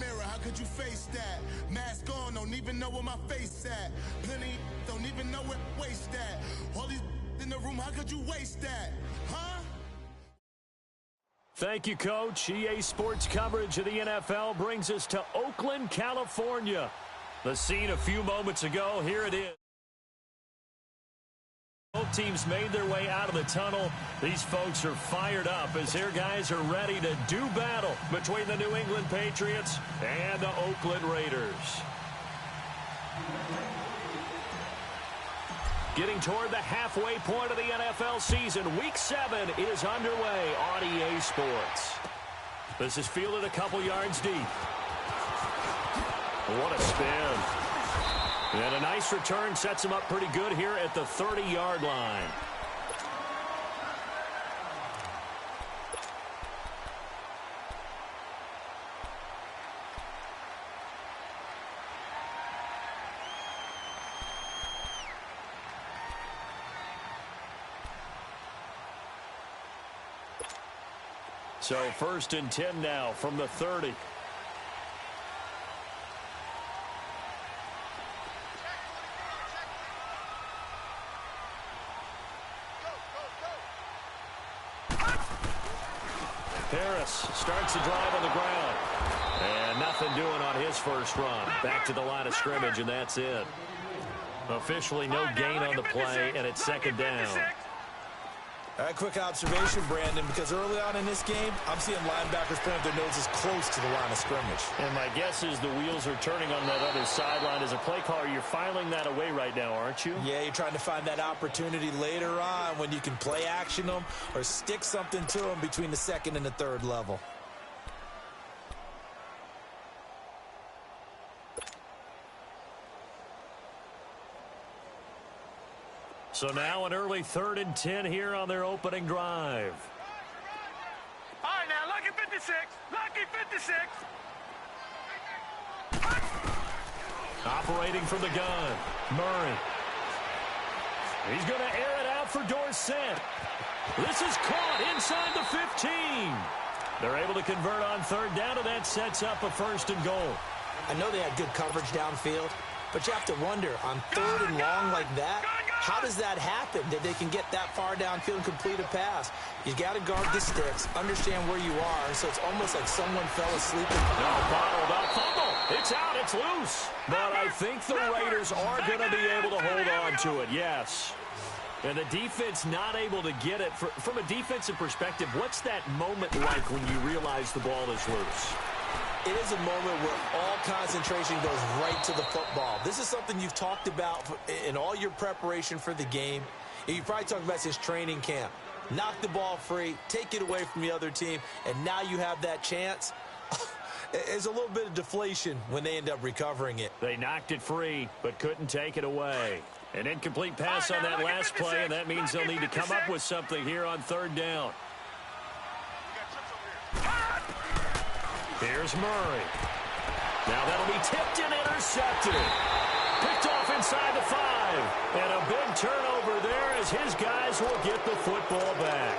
mirror, how could you face that? Mask on, don't even know where my face at. Plenty don't even know where to waste that. All these in the room, how could you waste that? Huh? Thank you, Coach. EA Sports coverage of the NFL brings us to Oakland, California. The scene a few moments ago, here it is. Both teams made their way out of the tunnel. These folks are fired up as their guys are ready to do battle between the New England Patriots and the Oakland Raiders. Getting toward the halfway point of the NFL season, Week 7 is underway on EA Sports. This is fielded a couple yards deep. What a spin. And a nice return sets him up pretty good here at the 30-yard line. So 1st and 10 now from the 30. Harris starts the drive on the ground. And nothing doing on his first run. Back to the line of scrimmage, and that's it. Officially no gain on the play, and it's 2nd down. A quick observation, Brandon, because early on in this game, I'm seeing linebackers putting their noses close to the line of scrimmage. And my guess is the wheels are turning on that other sideline. As a play caller, you're filing that away right now, aren't you? Yeah, you're trying to find that opportunity later on when you can play action them or stick something to them between the 2nd and the 3rd level. So now an early 3rd and 10 here on their opening drive. All right, now, lucky 56. Lucky 56. Operating from the gun, Murray. He's going to air it out for Dorsett. This is caught inside the 15. They're able to convert on 3rd down, and that sets up a 1st and goal. I know they had good coverage downfield, but you have to wonder, on 3rd and long like that, how does that happen, that they can get that far downfield and complete a pass? You got to guard the sticks, understand where you are, so it's almost like someone fell asleep. Bottled up, fumble. It's out, it's loose. But I think the Raiders are going to be able to hold on to it, yes. And the defense not able to get it. From a defensive perspective, what's that moment like when you realize the ball is loose? It is a moment where all concentration goes right to the football. This is something you've talked about in all your preparation for the game. And you probably talked about since training camp. Knock the ball free, take it away from the other team, and now you have that chance. There's a little bit of deflation when they end up recovering it. They knocked it free, but couldn't take it away. An incomplete pass on that last play, and that means they'll need to come up with something here on 3rd down. Here's Murray. Now that'll be tipped and intercepted. Picked off inside the 5. And a big turnover there as his guys will get the football back.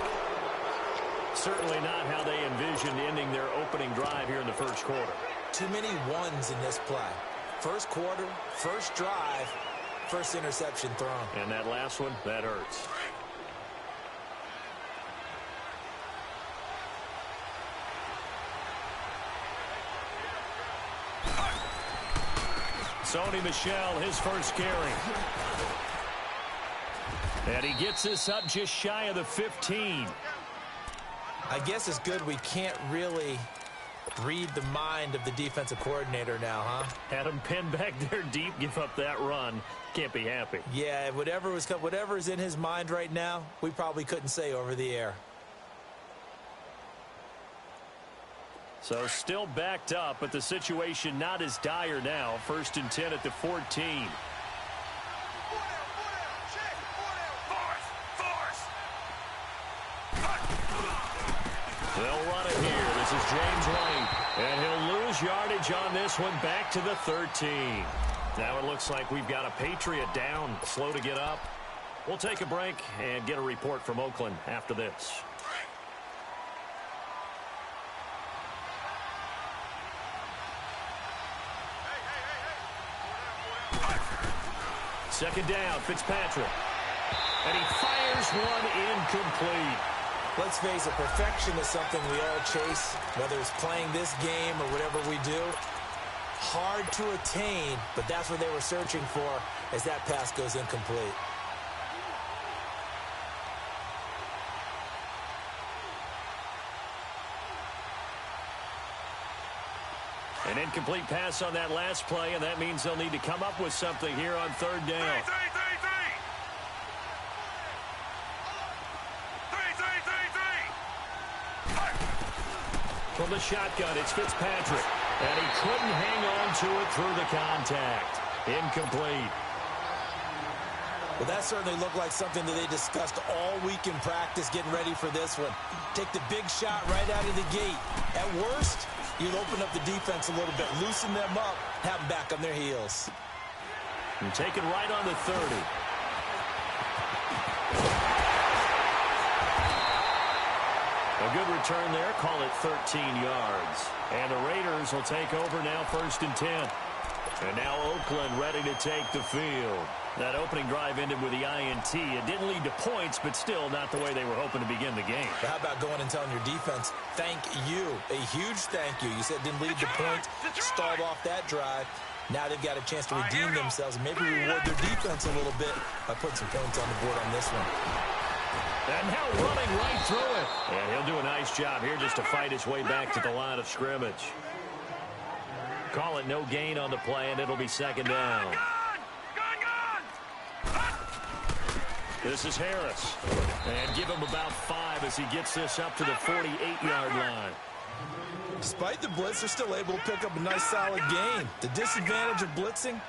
Certainly not how they envisioned ending their opening drive here in the 1st quarter. Too many ones in this play. 1st quarter, 1st drive, 1st interception thrown. And that last one, that hurts. Sony Michel, his first carry. And he gets this up just shy of the 15. I guess it's good we can't really read the mind of the defensive coordinator now, huh? Had him pinned back there deep, give up that run. Can't be happy. Yeah, whatever is in his mind right now, we probably couldn't say over the air. So still backed up, but the situation not as dire now. 1st and 10 at the 14. They'll run it here. This is James White. And he'll lose yardage on this one back to the 13. Now it looks like we've got a Patriot down, slow to get up. We'll take a break and get a report from Oakland after this. Second down, Fitzpatrick. And he fires one incomplete. Let's face it, perfection is something we all chase, whether it's playing this game or whatever we do. Hard to attain, but that's what they were searching for as that pass goes incomplete. An incomplete pass on that last play, and that means they'll need to come up with something here on third down. From the shotgun, it's Fitzpatrick. And he couldn't hang on to it through the contact. Incomplete. Well, that certainly looked like something that they discussed all week in practice getting ready for this one. Take the big shot right out of the gate. At worst, you'll open up the defense a little bit, loosen them up, have them back on their heels. And take it right on the 30. A good return there. Call it 13 yards. And the Raiders will take over now, 1st and 10. And now Oakland ready to take the field. That opening drive ended with the INT. It didn't lead to points, but still not the way they were hoping to begin the game. But how about going and telling your defense, thank you, a huge thank you. You said it didn't lead to points, stalled off that drive. Now they've got a chance to redeem themselves and maybe reward their defense a little bit by putting some points on the board on this one. And now running right through it. And he'll do a nice job here just to fight his way back to the line of scrimmage. Call it no gain on the play, and it'll be 2nd down. This is Harris. And give him about 5 as he gets this up to the 48-yard line. Despite the blitz, they're still able to pick up a nice, solid gain. The disadvantage of blitzing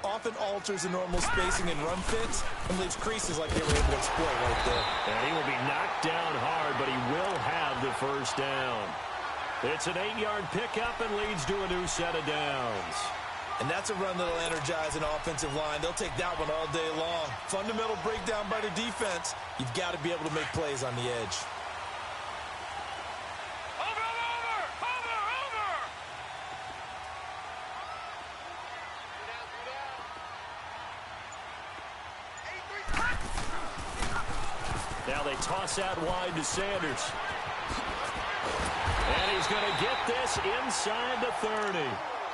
often alters the normal spacing and run fits and leaves creases like they were able to exploit right there. And he will be knocked down hard, but he will have the 1st down. It's an 8-yard pickup and leads to a new set of downs. And that's a run that'll energize an offensive line. They'll take that one all day long. Fundamental breakdown by the defense. You've got to be able to make plays on the edge. Now they toss out wide to Sanders. And he's going to get this inside the 30.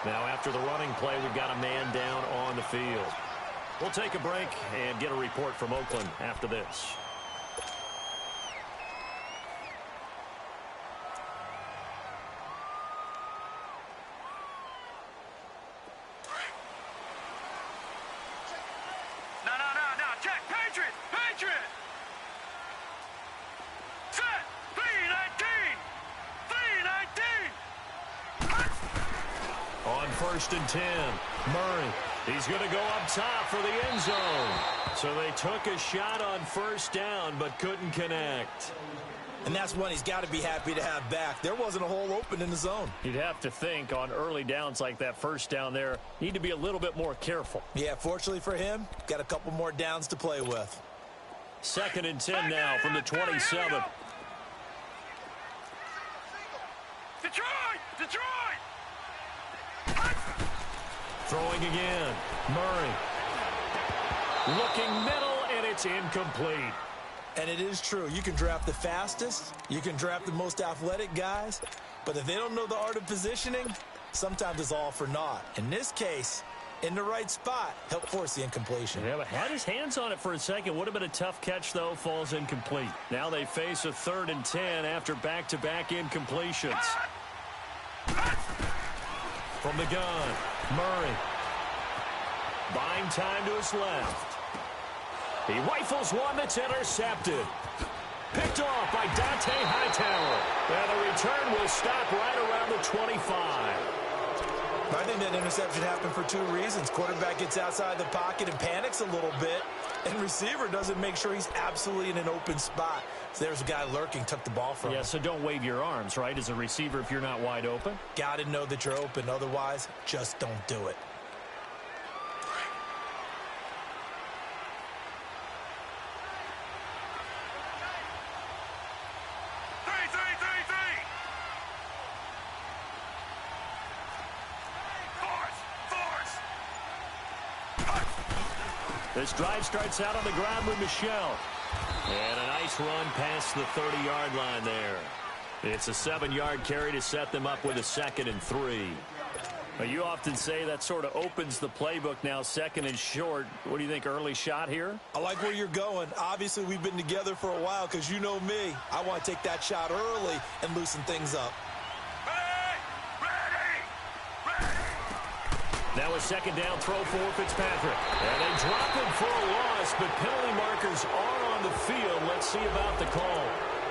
Now after the running play, we've got a man down on the field. We'll take a break and get a report from Oakland after this. No, check, Patriot! Set! 3-19! On 1st and 10, Murray. He's going to go up top for the end zone. So they took a shot on 1st down, but couldn't connect. And that's one he's got to be happy to have back. There wasn't a hole open in the zone. You'd have to think on early downs like that 1st down there, need to be a little bit more careful. Yeah, fortunately for him, got a couple more downs to play with. 2nd and 10 now from the 27. Detroit! Throwing again. Murray. Looking middle, and it's incomplete. And it is true. You can draft the fastest. You can draft the most athletic guys. But if they don't know the art of positioning, sometimes it's all for naught. In this case, in the right spot, helped force the incompletion. Yeah, but had his hands on it for a second. Would have been a tough catch, though. Falls incomplete. Now they face a 3rd and 10 after back-to-back incompletions. From the gun, Murray. Buying time to his left. He rifles one that's intercepted. Picked off by Dante Hightower. And the return will stop right around the 25. I think that interception happened for 2 reasons. Quarterback gets outside the pocket and panics a little bit. And receiver doesn't make sure he's absolutely in an open spot. So there's a guy lurking, took the ball from him. Yeah, so don't wave your arms, right, as a receiver if you're not wide open. Got to know that you're open. Otherwise, just don't do it. This drive starts out on the ground with Michelle. And a nice run past the 30-yard line there. It's a 7-yard carry to set them up with a 2nd and 3. Well, you often say that sort of opens the playbook now, 2nd and short. What do you think, early shot here? I like where you're going. Obviously, we've been together for a while because you know me. I want to take that shot early and loosen things up. Now a 2nd down throw for Fitzpatrick. And they drop him for a loss, but penalty markers are on the field. Let's see about the call.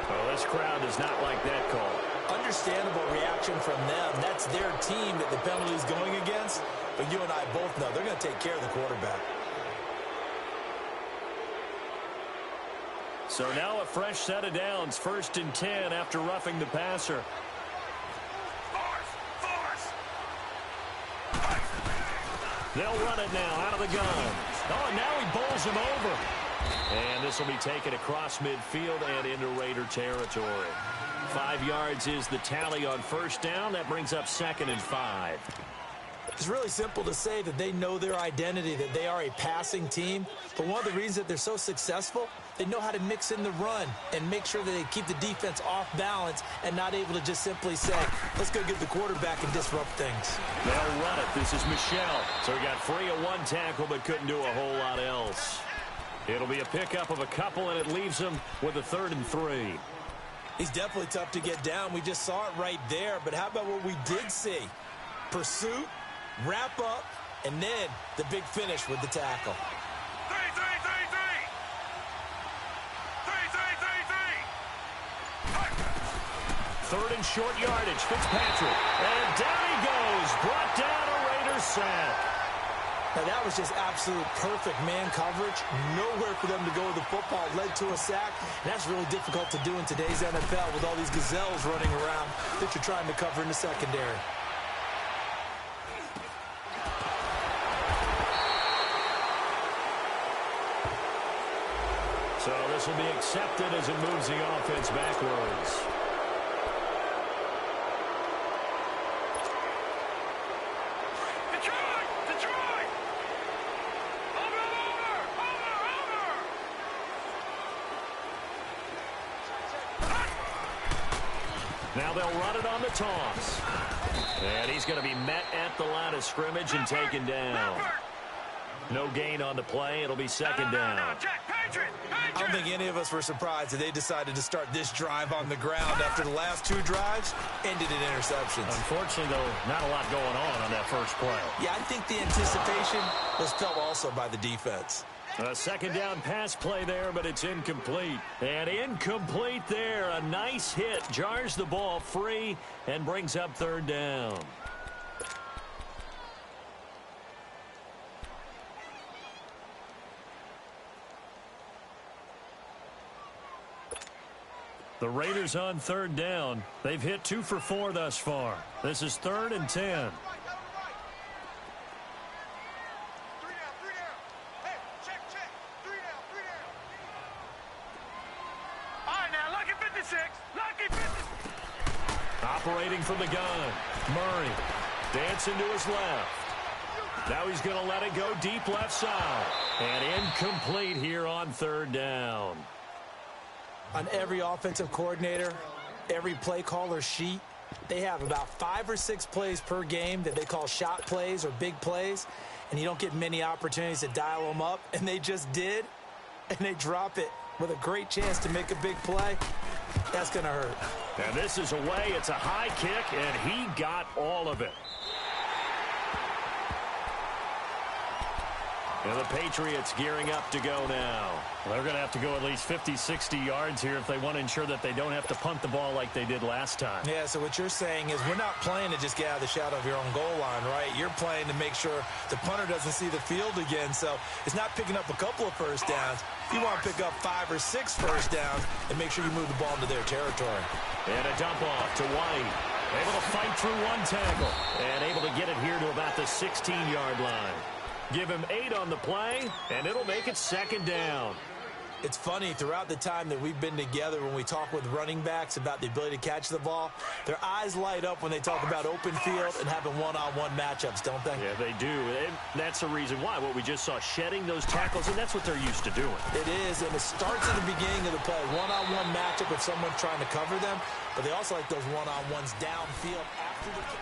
Well, this crowd does not like that call. Understandable reaction from them. That's their team that the penalty is going against. But you and I both know they're going to take care of the quarterback. So now a fresh set of downs. 1st and 10 after roughing the passer. They'll run it now out of the gun. Oh, and now he bowls him over. And this will be taken across midfield and into Raider territory. 5 yards is the tally on 1st down. That brings up 2nd and 5. It's really simple to say that they know their identity, that they are a passing team. But one of the reasons that they're so successful, they know how to mix in the run and make sure that they keep the defense off balance and not able to just simply say, let's go get the quarterback and disrupt things. They'll run it. This is Michelle. So he got free of 1 tackle but couldn't do a whole lot else. It'll be a pickup of a couple, and it leaves him with a 3rd and 3. He's definitely tough to get down. We just saw it right there. But how about what we did see? Pursuit, wrap up, and then the big finish with the tackle. 3rd and short yardage. Fitzpatrick. And down he goes. Brought down a Raiders sack. Now, that was just absolute perfect man coverage. Nowhere for them to go with the football. Led to a sack. And that's really difficult to do in today's NFL with all these gazelles running around that you're trying to cover in the secondary. So this will be accepted as it moves the offense backwards. Now they'll run it on the toss. And he's going to be met at the line of scrimmage and taken down. No gain on the play. It'll be 2nd down. I don't think any of us were surprised that they decided to start this drive on the ground after the last 2 drives ended in interceptions. Unfortunately, though, not a lot going on that first play. Yeah, I think the anticipation was felt also by the defense. A 2nd down pass play there, but it's incomplete. And incomplete there. A nice hit. Jars the ball free and brings up 3rd down. The Raiders on 3rd down. They've hit 2 for 4 thus far. This is 3rd and 10. Operating from the gun. Murray dancing to his left. Now he's going to let it go deep left side. And incomplete here on 3rd down. On every offensive coordinator, every play caller sheet, they have about 5 or 6 plays per game that they call shot plays or big plays. And you don't get many opportunities to dial them up. And they just did. And they drop it with a great chance to make a big play. That's going to hurt. And this is away. It's a high kick, and he got all of it. And the Patriots gearing up to go now. Well, they're going to have to go at least 50, 60 yards here if they want to ensure that they don't have to punt the ball like they did last time. Yeah, so what you're saying is we're not playing to just get out of the shadow of your own goal line, right? You're playing to make sure the punter doesn't see the field again. So it's not picking up a couple of first downs. You want to pick up 5 or 6 first downs and make sure you move the ball into their territory. And a dump off to White. Able to fight through 1 tackle. And able to get it here to about the 16-yard line. Give him 8 on the play, and it'll make it 2nd down. It's funny, throughout the time that we've been together, when we talk with running backs about the ability to catch the ball, their eyes light up when they talk about open field and having one-on-one matchups, don't they? Yeah, they do. And that's the reason why. What we just saw, shedding those tackles, and that's what they're used to doing. It is, and it starts at the beginning of the play. One-on-one matchup if someone's trying to cover them, but they also like those one-on-ones downfield after the kick.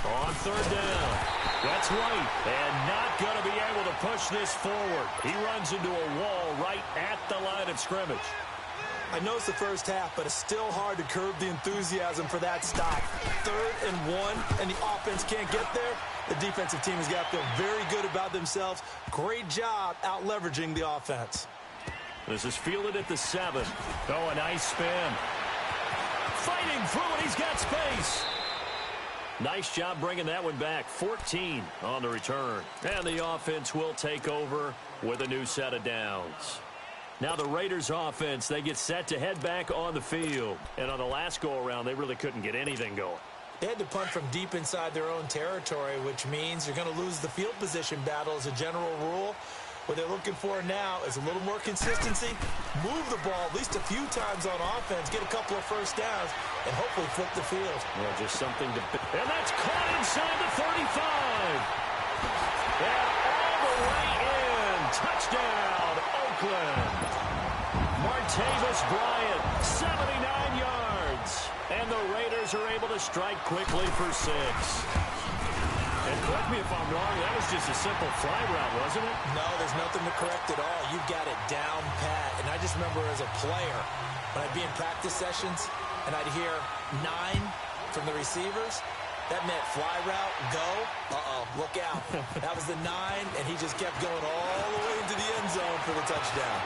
On third down. That's White, and not going to be able to push this forward. He runs into a wall right at the line of scrimmage. I know it's the first half, but it's still hard to curb the enthusiasm for that stop. 3rd and 1, and the offense can't get there. The defensive team has got to feel very good about themselves. Great job out leveraging the offense. This is fielded at the 7. Oh, a nice spin. Fighting through it, he's got space. Nice job bringing that one back. 14 on the return. And the offense will take over with a new set of downs. Now the Raiders offense, they get set to head back on the field. And on the last go-around, they really couldn't get anything going. They had to punt from deep inside their own territory, which means you're going to lose the field position battle as a general rule. What they're looking for now is a little more consistency, move the ball at least a few times on offense, get a couple of first downs, and hopefully flip the field. Well, just something to... And that's caught inside the 35. And all the way in. Touchdown, Oakland. Martavis Bryant, 79 yards. And the Raiders are able to strike quickly for 6. And correct me if I'm wrong, that was just a simple fly route, wasn't it? No, there's nothing to correct at all. You've got it down pat. And I just remember as a player, when I'd be in practice sessions and I'd hear 9 from the receivers, that meant fly route, go. Uh-oh, look out. That was the 9, and he just kept going all the way into the end zone for the touchdown.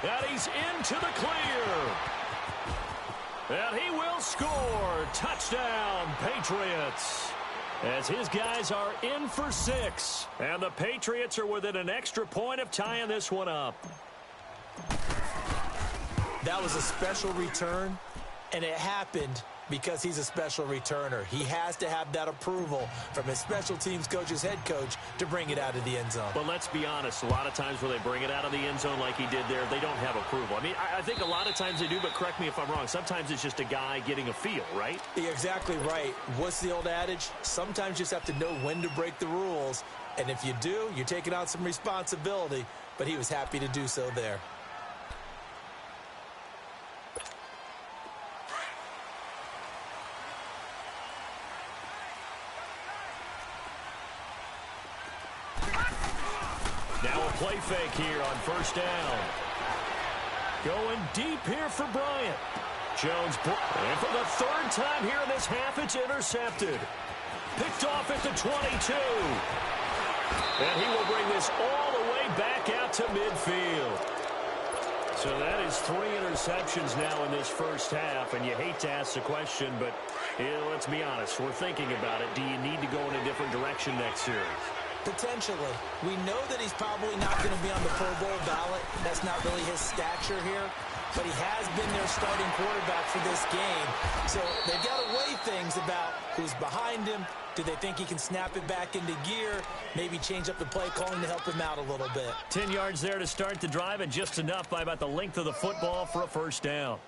And he's into the clear. And he will score. Touchdown, Patriots. As his guys are in for 6. And the Patriots are within an extra point of tying this one up. That was a special return, and it happened because he's a special returner. He has to have that approval from his special teams coach's head coach to bring it out of the end zone. But let's be honest, a lot of times when they bring it out of the end zone like he did there, they don't have approval. I mean, I think a lot of times they do, but correct me if I'm wrong. Sometimes it's just a guy getting a feel, right? You're exactly right. What's the old adage? Sometimes you just have to know when to break the rules, and if you do, you're taking on some responsibility, but he was happy to do so there. Play fake here on first down. Going deep here for Bryant. Jones, and for the 3rd time here in this half, it's intercepted. Picked off at the 22. And he will bring this all the way back out to midfield. So that is 3 interceptions now in this first half, and you hate to ask the question, but let's be honest, we're thinking about it. Do you need to go in a different direction next series? Potentially. We know that he's probably not going to be on the Pro Bowl ballot. That's not really his stature here. But he has been their starting quarterback for this game. So they've got to weigh things about who's behind him. Do they think he can snap it back into gear? Maybe change up the play calling to help him out a little bit. 10 yards there to start the drive, and just enough by about the length of the football for a first down.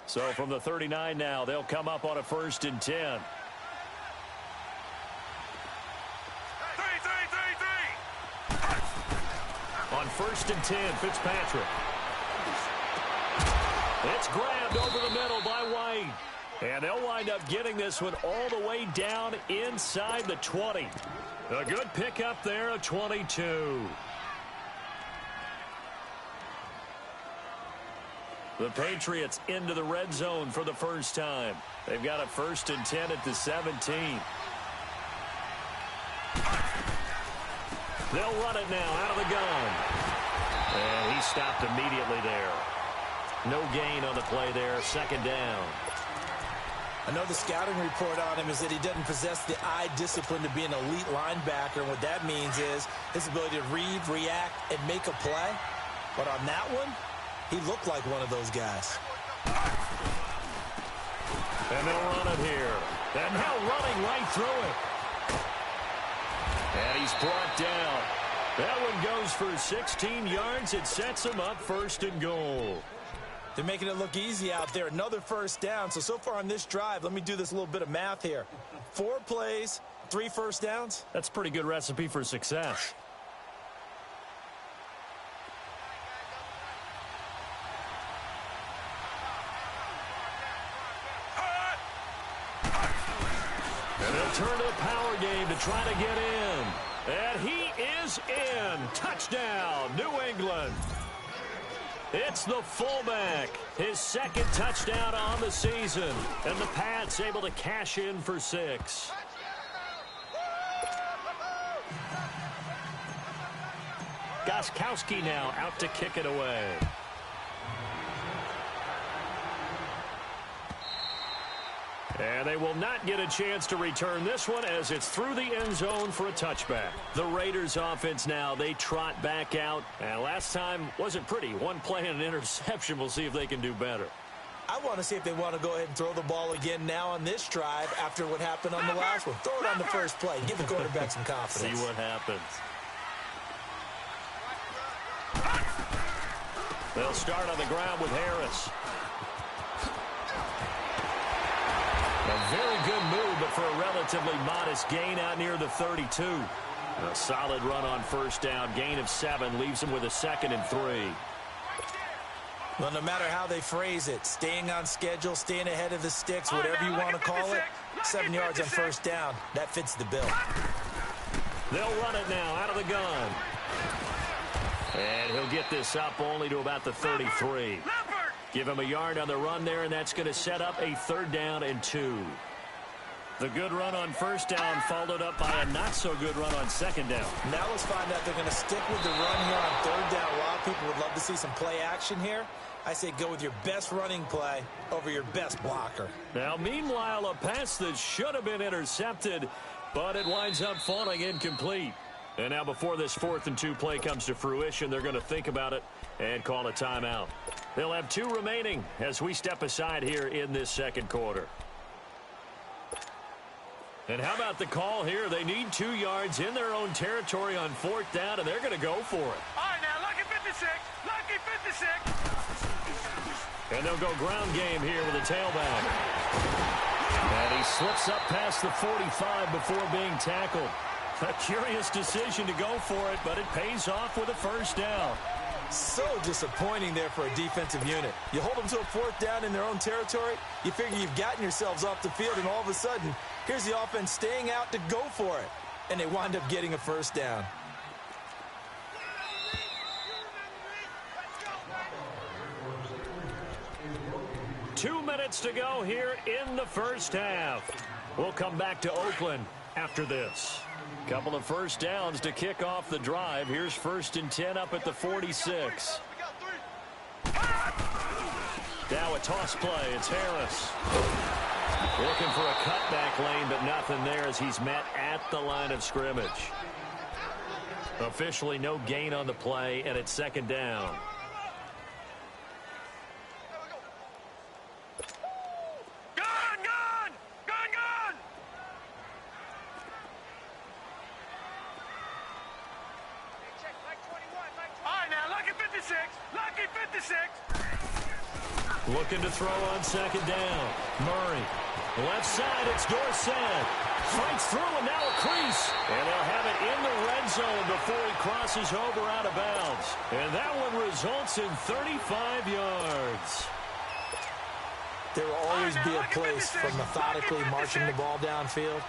So from the 39 now, they'll come up on a 1st and 10. On 1st and 10, Fitzpatrick. It's grabbed over the middle by White. And they'll wind up getting this one all the way down inside the 20. A good pickup there, a 22. The Patriots into the red zone for the first time. They've got a 1st and 10 at the 17. They'll run it now out of the gun. And he stopped immediately there. No gain on the play there, 2nd down. I know the scouting report on him is that he doesn't possess the eye discipline to be an elite linebacker. And what that means is his ability to read, react, and make a play. But on that one, he looked like one of those guys. And they'll run it here. And now running right through it. And he's brought down. That one goes for 16 yards. It sets him up 1st and goal. They're making it look easy out there. Another 1st down. So far on this drive, let me do this little bit of math here. 4 plays, 3 first downs. That's a pretty good recipe for success. And they'll turn to the power game to try to get in. And he is in. Touchdown, New England. It's the fullback, his 2nd touchdown on the season. And the Pats able to cash in for 6. Gostkowski now out to kick it away. And they will not get a chance to return this one as it's through the end zone for a touchback. The Raiders offense now, they trot back out. And last time wasn't pretty. 1 play and an interception. We'll see if they can do better. I want to see if they want to go ahead and throw the ball again now on this drive after what happened on the last one. Throw it on the first play. Give the quarterback some confidence. See what happens. They'll start on the ground with Harris. A very good move, but for a relatively modest gain out near the 32. A solid run on 1st down. Gain of 7 leaves him with a 2nd and 3. Well, no matter how they phrase it, staying on schedule, staying ahead of the sticks, whatever you want to call it, 7 yards on 1st down, that fits the bill. They'll run it now out of the gun. And he'll get this up only to about the 33. Give him a yard on the run there, and that's going to set up a 3rd down and 2. The good run on 1st down followed up by a not-so-good run on 2nd down. Now let's find out they're going to stick with the run here on 3rd down. A lot of people would love to see some play action here. I say go with your best running play over your best blocker. Now, meanwhile, a pass that should have been intercepted, but it winds up falling incomplete. And now before this 4th and 2 play comes to fruition, they're going to think about it and call a timeout. They'll have 2 remaining as we step aside here in this 2nd quarter. And how about the call here? They need 2 yards in their own territory on 4th down, and they're going to go for it. All right, now, lucky 56. Lucky 56. And they'll go ground game here with a tailback. And he slips up past the 45 before being tackled. A curious decision to go for it, but it pays off with a 1st down. So disappointing there for a defensive unit. You hold them to a 4th down in their own territory, you figure you've gotten yourselves off the field, and all of a sudden, here's the offense staying out to go for it. And they wind up getting a 1st down. Two minutes to go here in the 1st half. We'll come back to Oakland after this. Couple of 1st downs to kick off the drive. Here's 1st and 10 up at the 46. Now a toss play. It's Harris. Looking for a cutback lane, but nothing there as he's met at the line of scrimmage. Officially no gain on the play, and it's 2nd down. Looking to throw on 2nd down. Murray. Left side, it's Dorsett. Fights through, and now a crease. And they'll have it in the red zone before he crosses over out of bounds. And that one results in 35 yards. There will always be a place for methodically marching the ball downfield.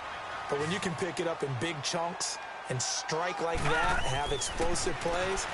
But when you can pick it up in big chunks, and strike like that, have explosive plays,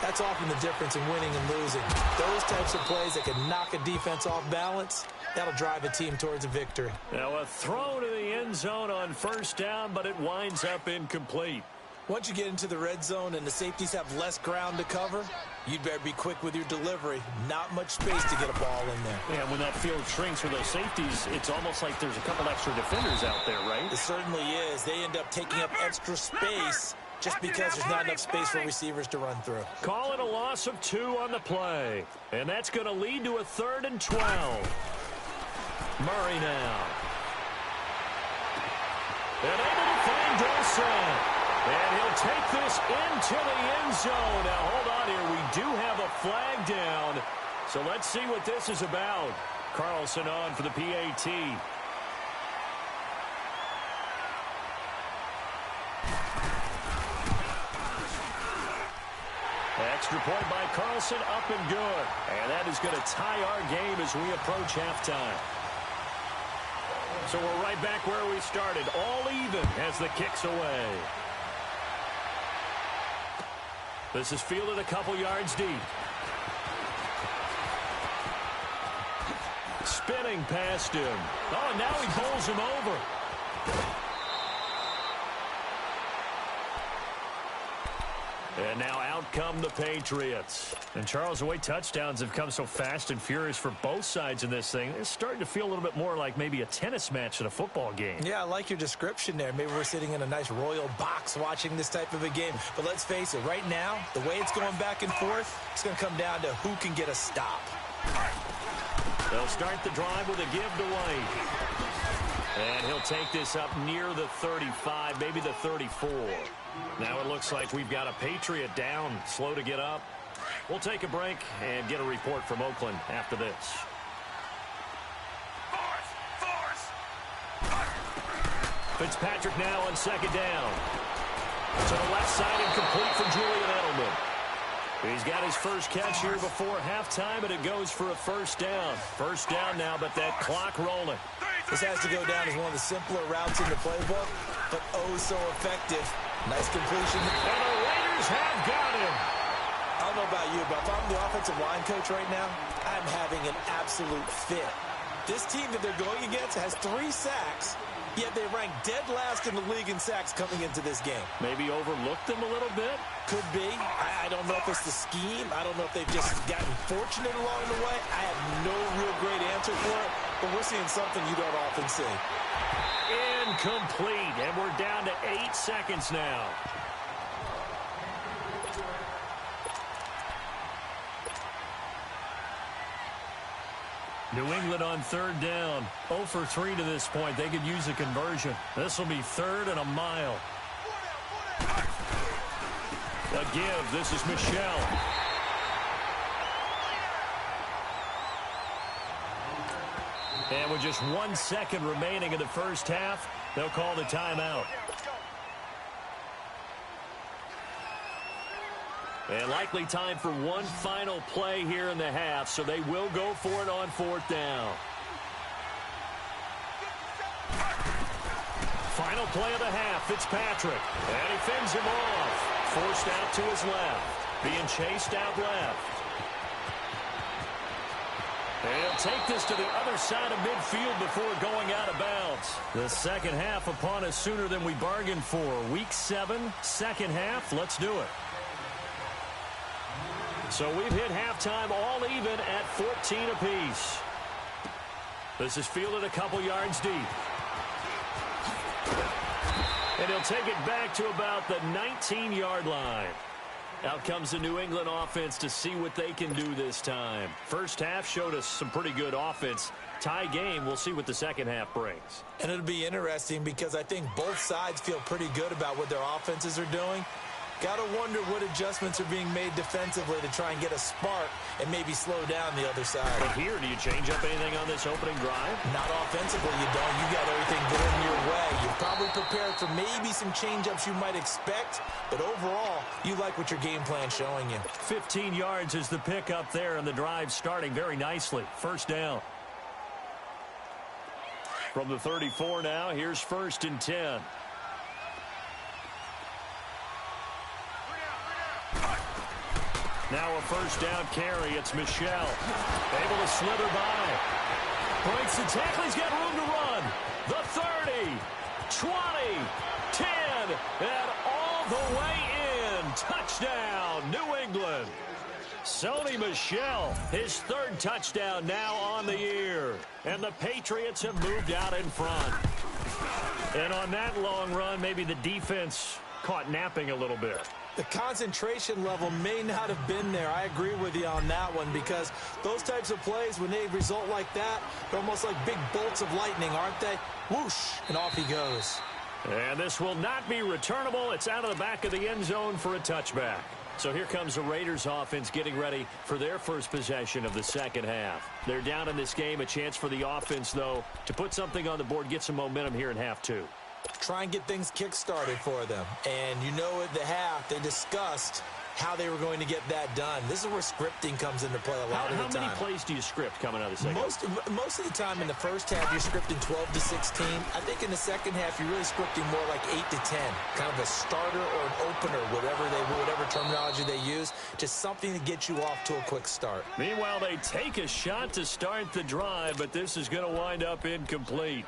that's often the difference in winning and losing. Those types of plays that can knock a defense off balance, that'll drive a team towards a victory. Now a throw to the end zone on first down, but it winds up incomplete. Once you get into the red zone and the safeties have less ground to cover, you'd better be quick with your delivery. Not much space to get a ball in there. Yeah, when that field shrinks for those safeties, it's almost like there's a couple extra defenders out there, right? It certainly is. They end up taking up extra space just because there's not enough space for receivers to run through. Call it a loss of 2 on the play. And that's going to lead to a 3rd and 12. Murray now. And able to find Dawson. And he'll take this into the end zone. Now, hold on here. We do have a flag down. So let's see what this is about. Carlson on for the PAT. Extra point by Carlson, up and good. And that is going to tie our game as we approach halftime. So we're right back where we started. All even as the kick's away. This is fielded a couple yards deep. Spinning past him. Oh, and now he bowls him over. And now out come the Patriots. And Charles, the way touchdowns have come so fast and furious for both sides in this thing, it's starting to feel a little bit more like maybe a tennis match than a football game. Yeah, I like your description there. Maybe we're sitting in a nice royal box watching this type of a game. But let's face it, right now, the way it's going back and forth, it's going to come down to who can get a stop. They'll start the drive with a give to White. And he'll take this up near the 35, maybe the 34. Now it looks like we've got a Patriot down, slow to get up. We'll take a break and get a report from Oakland after this. Fitzpatrick now on 2nd down. To the left side and complete for Julian Edelman. He's got his first catch here before halftime, and it goes for a 1st down. 1st down now, but that clock rolling. This has to go down as one of the simpler routes in the playbook, but oh so effective. Nice completion. And the Raiders have got him. I don't know about you, but if I'm the offensive line coach right now, I'm having an absolute fit. This team that they're going against has 3 sacks, yet they rank dead last in the league in sacks coming into this game. Maybe overlooked them a little bit? Could be. I don't know if it's the scheme. I don't know if they've just gotten fortunate along the way. I have no real great answer for it, but we're seeing something you don't often see. Incomplete, and we're down to 8 seconds now. New England on 3rd down. 0 for 3 to this point. They could use a conversion. This will be 3rd and a mile. A give. This is Michelle. And with just 1 second remaining in the first half, they'll call the timeout. And likely time for one final play here in the half, so they will go for it on 4th down. Final play of the half, Fitzpatrick. And he fends him off. Forced out to his left. Being chased out left. And he'll take this to the other side of midfield before going out of bounds. The second half upon us sooner than we bargained for. Week 7, second half. Let's do it. So we've hit halftime all even at 14 apiece. This is fielded a couple yards deep. And he'll take it back to about the 19-yard line. Out comes the New England offense to see what they can do this time. First half showed us some pretty good offense. Tie game, we'll see what the second half brings. And it'll be interesting because I think both sides feel pretty good about what their offenses are doing. Got to wonder what adjustments are being made defensively to try and get a spark and maybe slow down the other side. But here, do you change up anything on this opening drive? Not offensively, you don't. You got everything going your way. You're probably prepared for maybe some change-ups you might expect, but overall, you like what your game plan's showing you. 15 yards is the pickup there, and the drive starting very nicely. First down. From the 34 now, here's 1st and 10. Now a first down carry. It's Michel. Able to slither by. Breaks the tackle. He's got room to run. The 30, 20, 10, and all the way in. Touchdown, New England. Sony Michel, his third touchdown now on the year. And the Patriots have moved out in front. And on that long run, maybe the defense caught napping a little bit. The concentration level may not have been there. I agree with you on that one, because those types of plays, when they result like that, they're almost like big bolts of lightning, aren't they? Whoosh, and off he goes. And this will not be returnable. It's out of the back of the end zone for a touchback. So here comes the Raiders offense getting ready for their first possession of the second half. They're down in this game. A chance for the offense, though, to put something on the board, get some momentum here in half two. Try and get things kick-started for them. And you know at the half, they discussed how they were going to get that done. This is where scripting comes into play a lot of the time. How many plays do you script coming out of the second half? Most of the time in the first half, you're scripting 12 to 16. I think in the second half, you're really scripting more like 8 to 10. Kind of a starter or an opener, whatever terminology they use. Just something to get you off to a quick start. Meanwhile, they take a shot to start the drive, but this is going to wind up incomplete.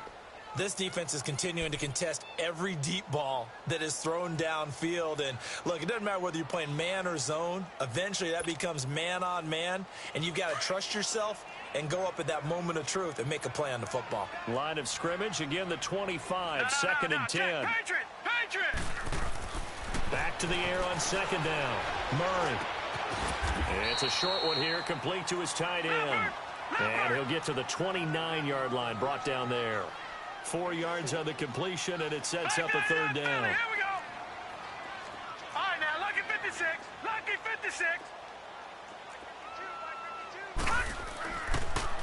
This defense is continuing to contest every deep ball that is thrown downfield. And, look, it doesn't matter whether you're playing man or zone. Eventually, that becomes man on man. And you've got to trust yourself and go up at that moment of truth and make a play on the football. Line of scrimmage, again, the 25, second and 10. Patriot! Back to the air on second down. Murray. It's a short one here, complete to his tight end. And he'll get to the 29-yard line, brought down there. 4 yards on the completion, and it sets up a third down. Here we go. All right, now, lucky 56. Lucky 56.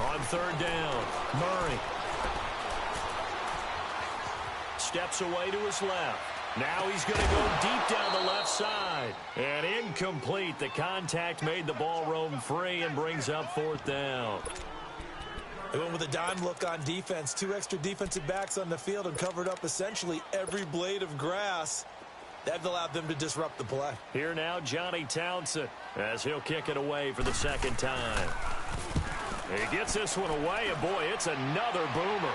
On third down, Murray. Steps away to his left. Now he's going to go deep down the left side. And incomplete. The contact made the ball roam free and brings up fourth down. They went with a dime look on defense. 2 extra defensive backs on the field and covered up essentially every blade of grass. That allowed them to disrupt the play. Here now, Johnny Townsend, as he'll kick it away for the second time. He gets this one away, and boy, it's another boomer.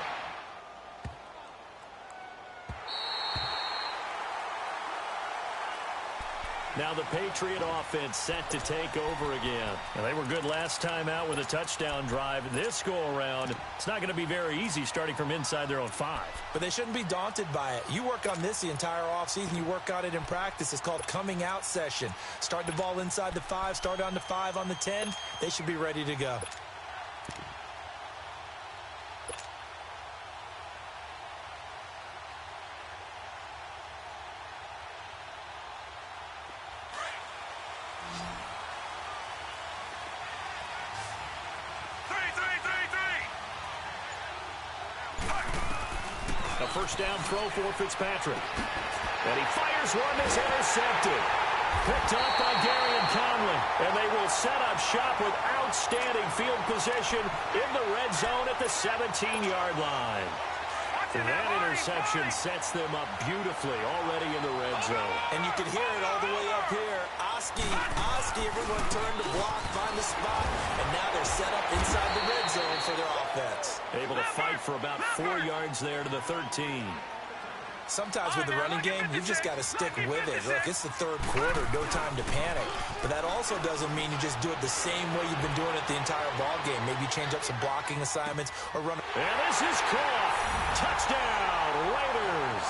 Now the Patriot offense set to take over again. And they were good last time out with a touchdown drive. This go-around, it's not going to be very easy starting from inside their own 5. But they shouldn't be daunted by it. You work on this the entire offseason. You work on it in practice. It's called coming out session. Start the ball inside the 5, start on the 5, on the 10. They should be ready to go. A first down throw for Fitzpatrick. And he fires one that's intercepted. Picked up by Gary and Conley. And they will set up shop with outstanding field position in the red zone at the 17-yard line. That interception sets them up beautifully already in the red zone. And you can hear it all the way up here. Oski, everyone turned to block, find the spot, and now they're set up inside the red zone for their offense. Able to fight for about 4 yards there to the 13. Sometimes with the running game, you've just got to stick with it. Look, it's the third quarter, no time to panic. But that also doesn't mean you just do it the same way you've been doing it the entire ball game. Maybe change up some blocking assignments or run. And this is caught. Touchdown, Raiders.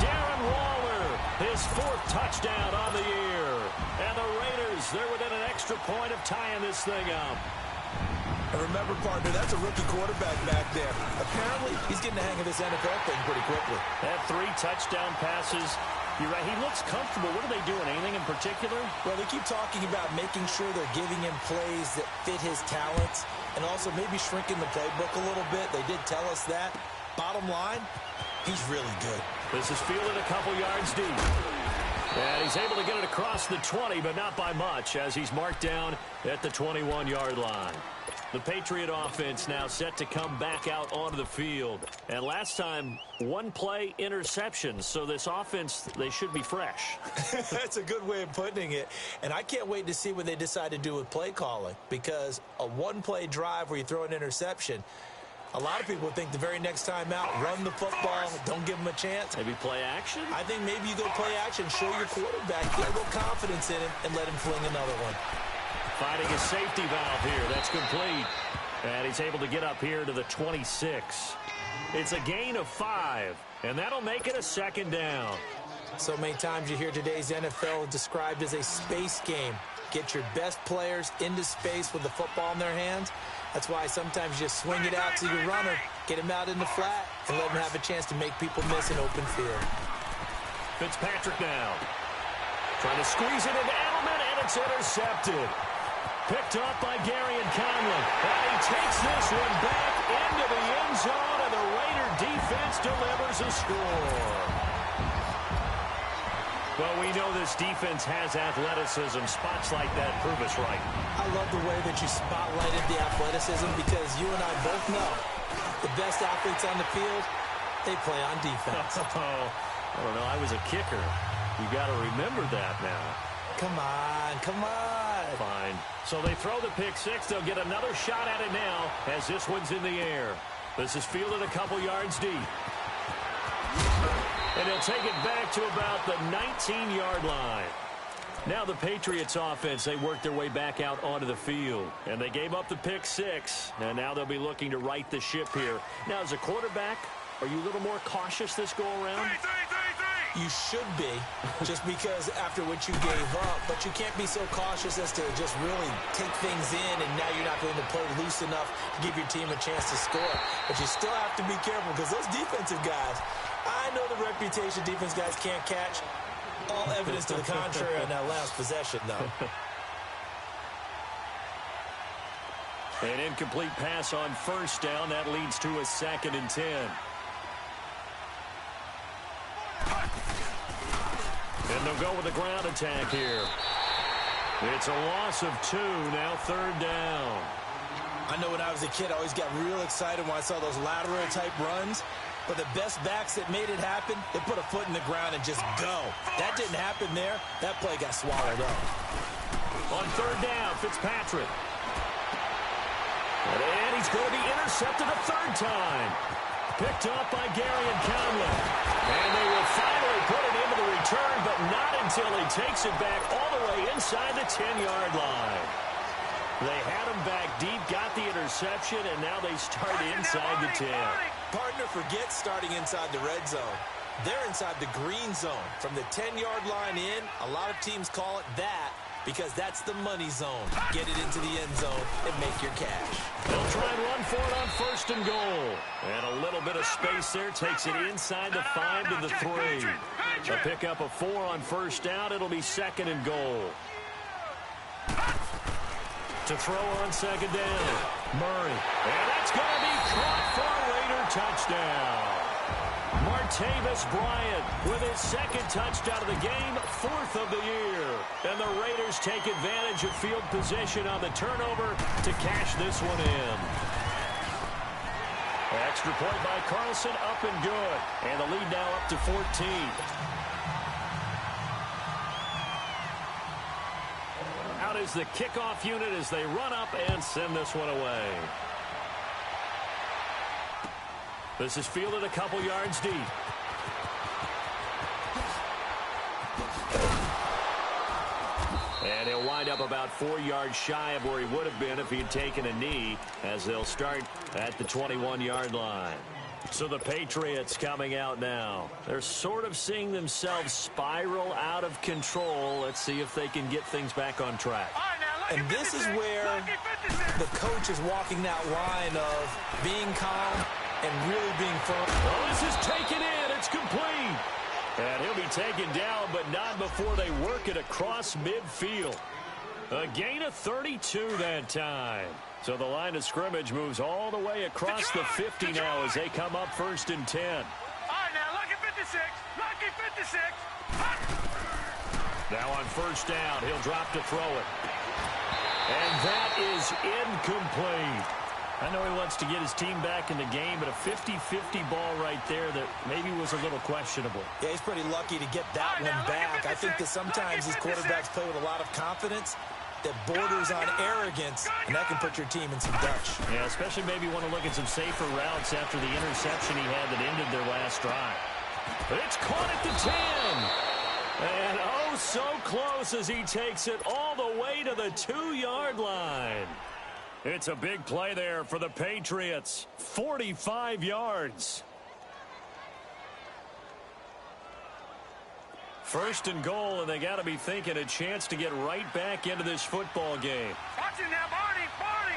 Darren Waller, his 4th touchdown on the year. And the Raiders, they're within an extra point of tying this thing up. And remember, partner, that's a rookie quarterback back there. Apparently, he's getting the hang of this NFL thing pretty quickly. Had 3 touchdown passes. You're right, he looks comfortable. What are they doing, anything in particular? Well, they keep talking about making sure they're giving him plays that fit his talents and also maybe shrinking the playbook a little bit. They did tell us that. Bottom line, he's really good. This is fielded a couple yards deep. And he's able to get it across the 20, but not by much, as he's marked down at the 21-yard line. The Patriot offense now set to come back out onto the field. And last time, one play interception. So this offense, they should be fresh. That's a good way of putting it. And I can't wait to see what they decide to do with play calling. Because a one-play drive where you throw an interception, a lot of people think the very next time out, run the football, don't give them a chance. Maybe play action? I think maybe you go play action, show your quarterback, get a little confidence in him, and let him fling another one. Finding a safety valve here. That's complete. And he's able to get up here to the 26. It's a gain of 5, and that'll make it a second down. So many times you hear today's NFL described as a space game. Get your best players into space with the football in their hands. That's why sometimes you just swing it out to your runner, get him out in the flat, and let him have a chance to make people miss an open field. Fitzpatrick now. Trying to squeeze it into Edelman, and it's intercepted. Picked up by Gary and Conley. And he takes this one back into the end zone, and the Raider defense delivers a score. Well, we know this defense has athleticism. Spots like that prove us right. I love the way that you spotlighted the athleticism because you and I both know the best athletes on the field, they play on defense. I don't know. I was a kicker. You got to remember that now. Come on, come on. Fine. So they throw the pick six. They'll get another shot at it now as this one's in the air. This is fielded a couple yards deep. And they'll take it back to about the 19-yard line. Now the Patriots offense, they worked their way back out onto the field. And they gave up the pick six. And now they'll be looking to right the ship here. Now, as a quarterback, are you a little more cautious this go-around? You should be, just because after what you gave up. But you can't be so cautious as to just really take things in, and now you're not going to play loose enough to give your team a chance to score. But you still have to be careful because those defensive guys, I know the reputation defense guys can't catch. All evidence to the contrary on that last possession, though. An incomplete pass on first down. That leads to a 2nd and 10. And they'll go with the ground attack here. It's a loss of 2, now 3rd down. I know when I was a kid, I always got real excited when I saw those lateral-type runs. But the best backs that made it happen, they put a foot in the ground and just go. That didn't happen there. That play got swallowed up. On 3rd down, Fitzpatrick. And he's going to be intercepted a 3rd time. Picked up by Gary and Conley. And they will finally put it into the return, but not until he takes it back all the way inside the 10-yard line. They had him back deep, got the interception, and now they start inside the 10. Partner forgets starting inside the red zone. They're inside the green zone. From the 10-yard line in, a lot of teams call it that because that's the money zone. Get it into the end zone and make your cash. They'll try and run for it on 1st and goal. And a little bit of space there takes it inside the 5 to the 3. They'll pick up a 4 on 1st down. It'll be 2nd and goal. To throw on 2nd down, Murray. And that's going to be caught for a Raider touchdown. Martavis Bryant with his 2nd touchdown of the game, 4th of the year. And the Raiders take advantage of field position on the turnover to cash this one in. Extra point by Carlson, up and good. And the lead now up to 14. Out is the kickoff unit as they run up and send this one away. This is fielded a couple yards deep. And he'll wind up about 4 yards shy of where he would have been if he had taken a knee, as they'll start at the 21-yard line. So the Patriots coming out now. They're sort of seeing themselves spiral out of control. Let's see if they can get things back on track. And this is where the coach is walking that line of being calm and really being firm. Oh, this is taken in. It's complete. And he'll be taken down, but not before they work it across midfield. A gain of 32 that time. So the line of scrimmage moves all the way across the 50 now as they come up 1st and 10. All right, now, lucky 56. Lucky 56. Now on first down, he'll drop to throw it. And that is incomplete. I know he wants to get his team back in the game, but a 50-50 ball right there that maybe was a little questionable. Yeah, he's pretty lucky to get that one back. I think that sometimes these quarterbacks play with a lot of confidence that borders on arrogance, and that can put your team in some Dutch. Yeah, especially maybe want to look at some safer routes after the interception he had that ended their last drive. But it's caught at the 10. And oh, so close as he takes it all the way to the 2-yard line. It's a big play there for the Patriots. 45 yards. First and goal, and they got to be thinking a chance to get right back into this football game. Watch it now, Barney, Barney.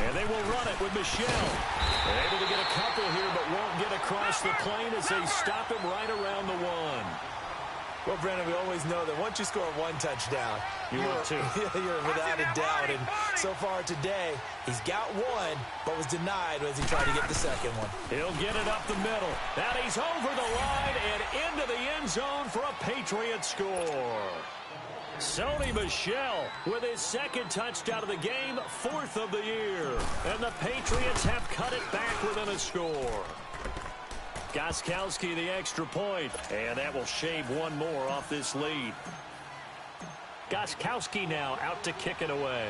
And they will run it with Michelle. They're able to get a couple here, but won't get across the plane as they stop him right around the 1. Well, Brandon, we always know that once you score one touchdown, you're without a doubt. And so far today, he's got one, but was denied as he tried to get the second one. He'll get it up the middle. Now he's over the line and into the end zone for a Patriots score. Sony Michel with his second touchdown of the game, 4th of the year. And the Patriots have cut it back within a score. Gostkowski the extra point, and that will shave one more off this lead. Gostkowski now out to kick it away.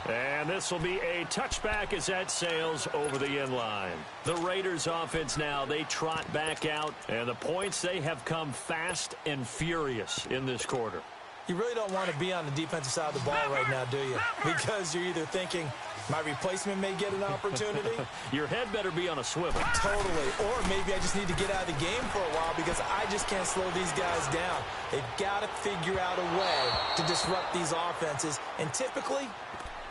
And this will be a touchback as that sails over the end line. The Raiders offense now, they trot back out, and the points, they have come fast and furious in this quarter. You really don't want to be on the defensive side of the ball right now, do you? Because you're either thinking, my replacement may get an opportunity. Your head better be on a swivel. Totally. Or maybe I just need to get out of the game for a while because I just can't slow these guys down. They've got to figure out a way to disrupt these offenses. And typically,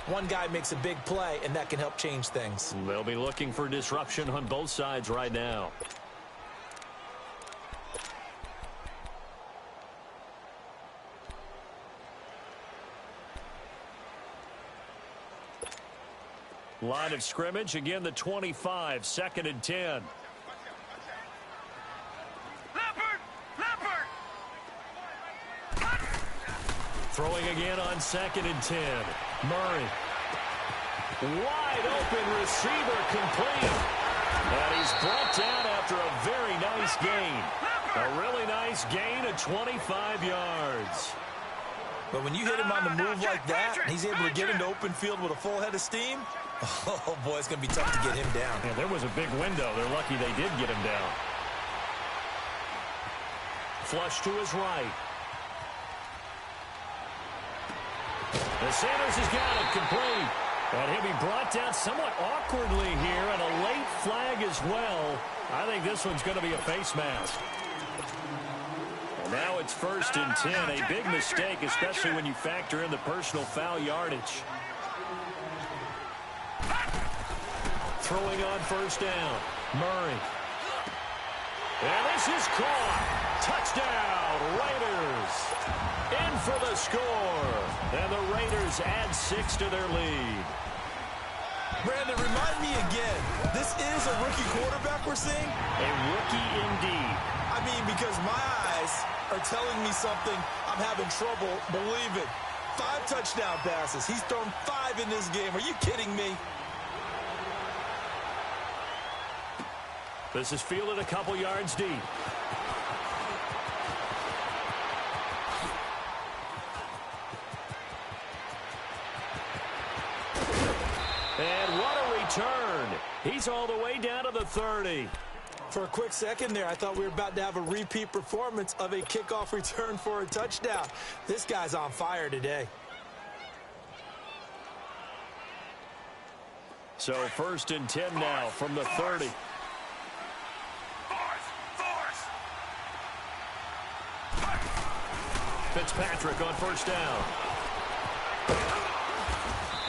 one guy makes a big play, and that can help change things. They'll be looking for disruption on both sides right now. Line of scrimmage, again the 25, 2nd and 10. Leopard! Throwing again on 2nd and 10. Murray. Wide open receiver complete. And he's brought down after a very nice gain. A really nice gain of 25 yards. But when you hit him on the move like that, and he's able to get into open field with a full head of steam, oh, boy, it's going to be tough to get him down. Yeah, there was a big window. They're lucky they did get him down. Flush to his right. The Sanders has got it complete. And he'll be brought down somewhat awkwardly here, and a late flag as well. I think this one's going to be a face mask. And now it's 1st and 10. A big mistake, especially when you factor in the personal foul yardage. Throwing on 1st down. Murray. And this is caught. Touchdown, Raiders. In for the score. And the Raiders add 6 to their lead. Brandon, remind me again, this is a rookie quarterback we're seeing? A rookie indeed. I mean, because my eyes are telling me something I'm having trouble believing. 5 touchdown passes. He's thrown 5 in this game. Are you kidding me? This is fielded a couple yards deep. And what a return. He's all the way down to the 30. For a quick second there, I thought we were about to have a repeat performance of a kickoff return for a touchdown. This guy's on fire today. So 1st and 10 now from the 30. Fitzpatrick on 1st down.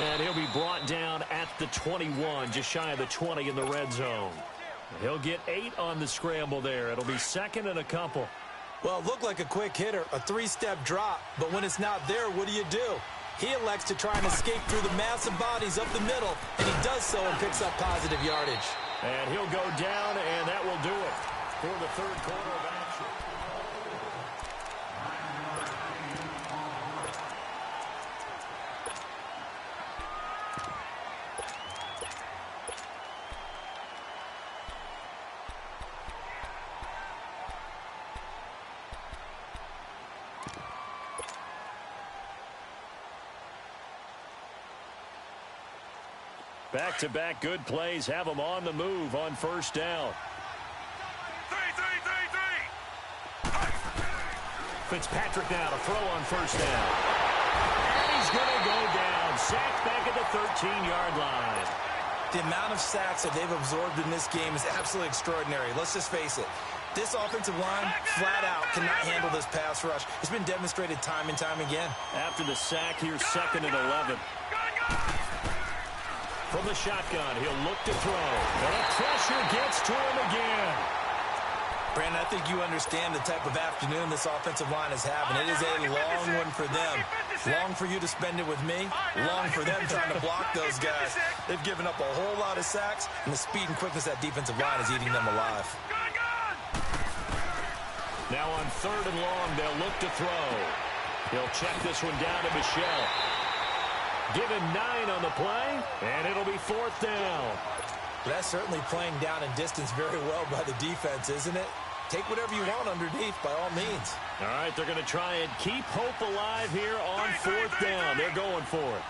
And he'll be brought down at the 21, just shy of the 20 in the red zone. He'll get 8 on the scramble there. It'll be 2nd and a couple. Well, it looked like a quick hitter, a 3-step drop, but when it's not there, what do? He elects to try and escape through the massive bodies up the middle, and he does so and picks up positive yardage. And he'll go down, and that will do it for the third quarter of action. Back-to-back good plays have them on the move on first down. Fitzpatrick now to throw on first down. And he's going to go down. Sacked back at the 13-yard line. The amount of sacks that they've absorbed in this game is absolutely extraordinary. Let's just face it. This offensive line, flat out, cannot handle this pass rush. It's been demonstrated time and time again. After the sack, here's 2nd and 11. From the shotgun, he'll look to throw. And the pressure gets to him again. Brandon, I think you understand the type of afternoon this offensive line is having. It is a long one for them. Long for you to spend it with me. Long for them trying to block those guys. They've given up a whole lot of sacks, and the speed and quickness of that defensive line is eating them alive. Now on 3rd and long, they'll look to throw. He'll check this one down to Michel. Give him 9 on the play, and it'll be 4th down. That's certainly playing down and distance very well by the defense, isn't it? Take whatever you want underneath, by all means. All right, they're going to try and keep hope alive here on 4th down. They're going for it.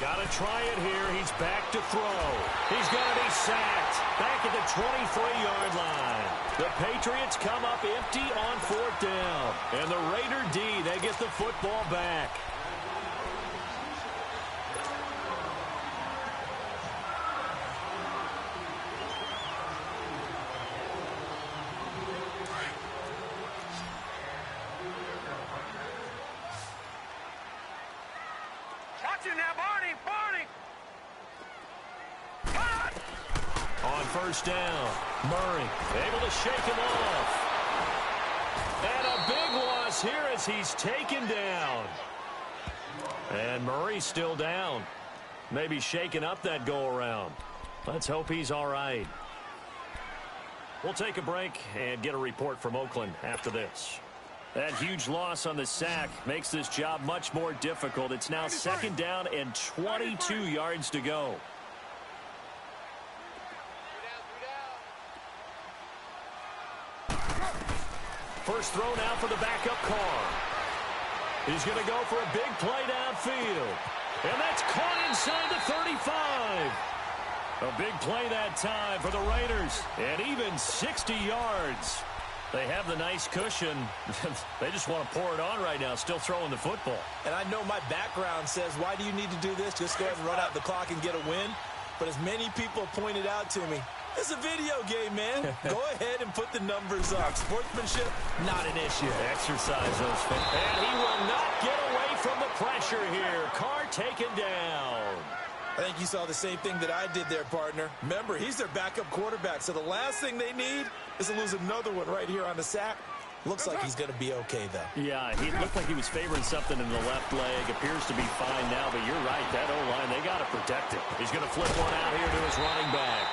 Got to try it here. He's back to throw. He's going to be sacked. Back at the 23-yard line. The Patriots come up empty on 4th down. And the Raider D, they get the football back. On first down, Murray able to shake him off. And a big loss here as he's taken down. And Murray's still down. Maybe shaking up that go-around. Let's hope he's all right. We'll take a break and get a report from Oakland after this. That huge loss on the sack makes this job much more difficult. It's now 2nd down and 22 yards to go. First throw now for the backup Carr. He's going to go for a big play downfield. And that's caught inside the 35. A big play that time for the Raiders. And even 60 yards. They have the nice cushion. They just want to pour it on right now, still throwing the football. And I know my background says, why do you need to do this? Just go ahead and run out the clock and get a win. But as many people pointed out to me, it's a video game, man. Go ahead and put the numbers up. Sportsmanship, not an issue. Exercise those fingers. And he will not get away from the pressure here. Carr taken down. I think you saw the same thing that I did there, partner. Remember, he's their backup quarterback, so the last thing they need is to lose another one right here on the sack. Looks like he's going to be okay, though. Yeah, he looked like he was favoring something in the left leg. Appears to be fine now, but you're right. That O-line, they got to protect it. He's going to flip one out here to his running back.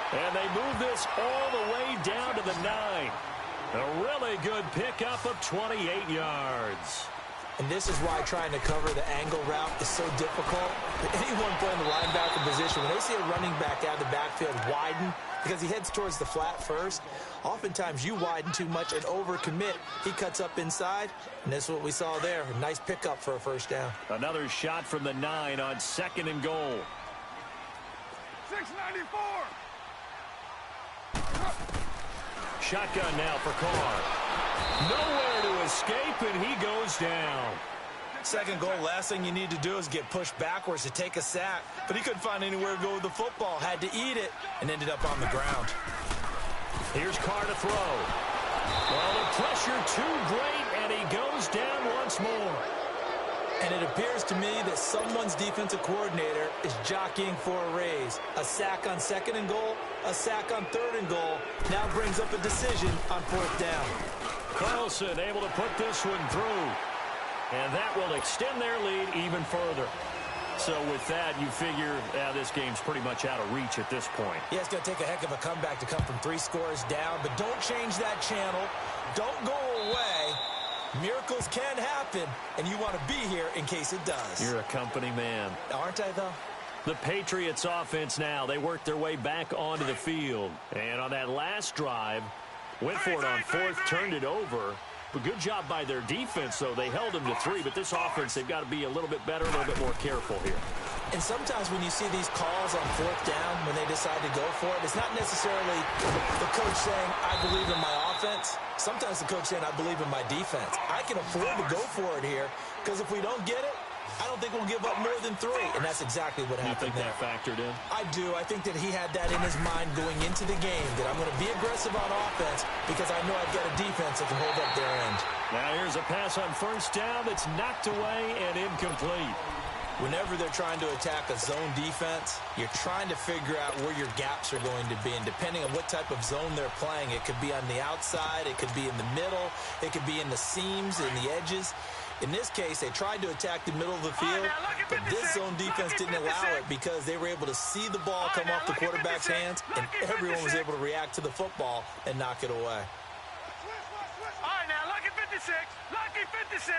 And they move this all the way down to the 9. A really good pickup of 28 yards. And this is why trying to cover the angle route is so difficult. Anyone playing the linebacker position, when they see a running back out of the backfield widen, because he heads towards the flat first, oftentimes you widen too much and overcommit. He cuts up inside, and that's what we saw there. A nice pickup for a first down. Another shot from the 9 on 2nd and goal. 694. Shotgun now for Carr. Nowhere to escape, and he goes down. 2nd goal, last thing you need to do is get pushed backwards to take a sack. But he couldn't find anywhere to go with the football. Had to eat it and ended up on the ground. Here's Carr to throw. Well, the pressure too great, and he goes down once more. And it appears to me that someone's defensive coordinator is jockeying for a raise. A sack on 2nd and goal, a sack on 3rd and goal. Now brings up a decision on 4th down. Carlson able to put this one through. And that will extend their lead even further. So with that, you figure this game's pretty much out of reach at this point. Yeah, it's going to take a heck of a comeback to come from 3 scores down, but don't change that channel. Don't go away. Miracles can happen, and you want to be here in case it does. You're a company man. Aren't I, though? The Patriots offense now. They work their way back onto the field. And on that last drive, went for it on 4th, turned it over. But good job by their defense, though. They held them to 3, but this offense, they've got to be a little bit better, a little bit more careful here. And sometimes when you see these calls on 4th down, when they decide to go for it, it's not necessarily the coach saying, I believe in my offense. Sometimes the coach saying, I believe in my defense. I can afford to go for it here, because if we don't get it, I don't think we'll give up more than 3. And that's exactly what happened there. You think that factored in? I do. I think that he had that in his mind going into the game, that I'm going to be aggressive on offense because I know I've got a defense that can hold up their end. Now here's a pass on 1st down that's knocked away and incomplete. Whenever they're trying to attack a zone defense, you're trying to figure out where your gaps are going to be. And depending on what type of zone they're playing, it could be on the outside, it could be in the middle, it could be in the seams, in the edges. In this case, they tried to attack the middle of the field, but this zone defense didn't allow it because they were able to see the ball come off the quarterback's hands, and everyone was able to react to the football and knock it away. All right, now, lucky 56. Lucky 56.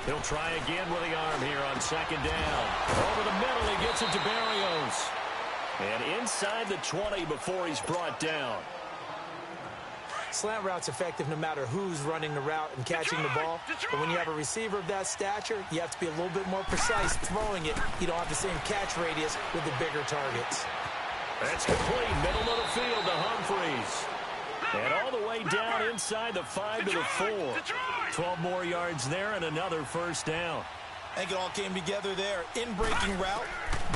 He'll try again with the arm here on 2nd down. Over the middle, he gets it to Barrios. And inside the 20 before he's brought down. Slant route's effective no matter who's running the route and catching the ball. But when you have a receiver of that stature, you have to be a little bit more precise throwing it. You don't have the same catch radius with the bigger targets. That's complete. Middle of the field to Humphreys. And all the way down inside the 5 to the 4. 12 more yards there and another 1st down. I think it all came together there. In-breaking route,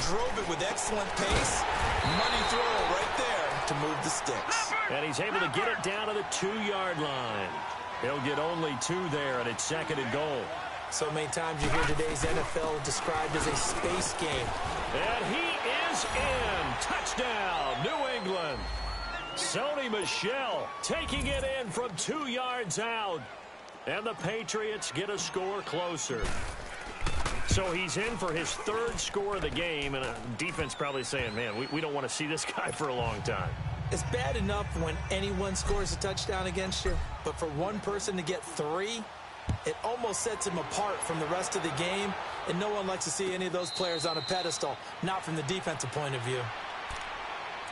drove it with excellent pace. Money throw right there to move the sticks. And he's able to get it down to the 2-yard line. He'll get only 2 there, and it's 2nd and goal. So many times you hear today's NFL described as a space game. And he is in. Touchdown, New England. Sony Michel taking it in from 2 yards out. And the Patriots get a score closer. So he's in for his 3rd score of the game, and defense probably saying, man, we don't want to see this guy for a long time. It's bad enough when anyone scores a touchdown against you, but for one person to get 3, it almost sets him apart from the rest of the game, and no one likes to see any of those players on a pedestal, not from the defensive point of view.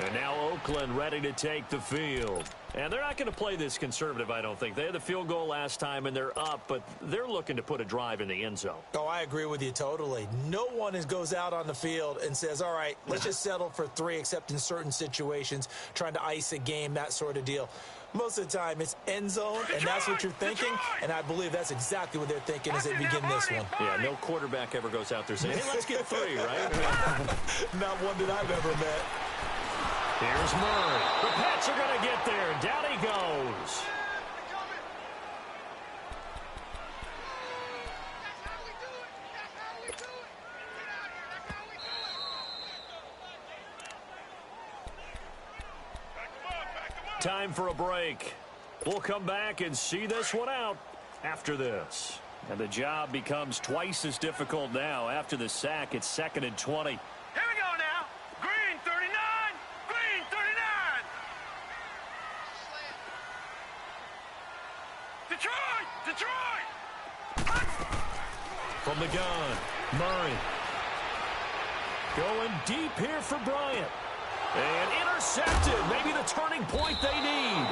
And now Oakland ready to take the field. And they're not going to play this conservative, I don't think. They had the field goal last time, and they're up, but they're looking to put a drive in the end zone. Oh, I agree with you totally. No one goes out on the field and says, all right, let's just settle for 3, except in certain situations, trying to ice a game, that sort of deal. Most of the time, it's end zone, and that's what you're thinking, and I believe that's exactly what they're thinking as they begin this one. Yeah, no quarterback ever goes out there saying, hey, let's get 3, right? Not one that I've ever met. Here's Murray. The Pats are going to get there. Down he goes. Time for a break. We'll come back and see this one out after this. And the job becomes twice as difficult now. After the sack, it's 2nd and 20. Here we go now. Green 39. Green 39. Detroit. Detroit. From the gun, Murray. Going deep here for Bryant. And intercepted. Maybe the turning point they need.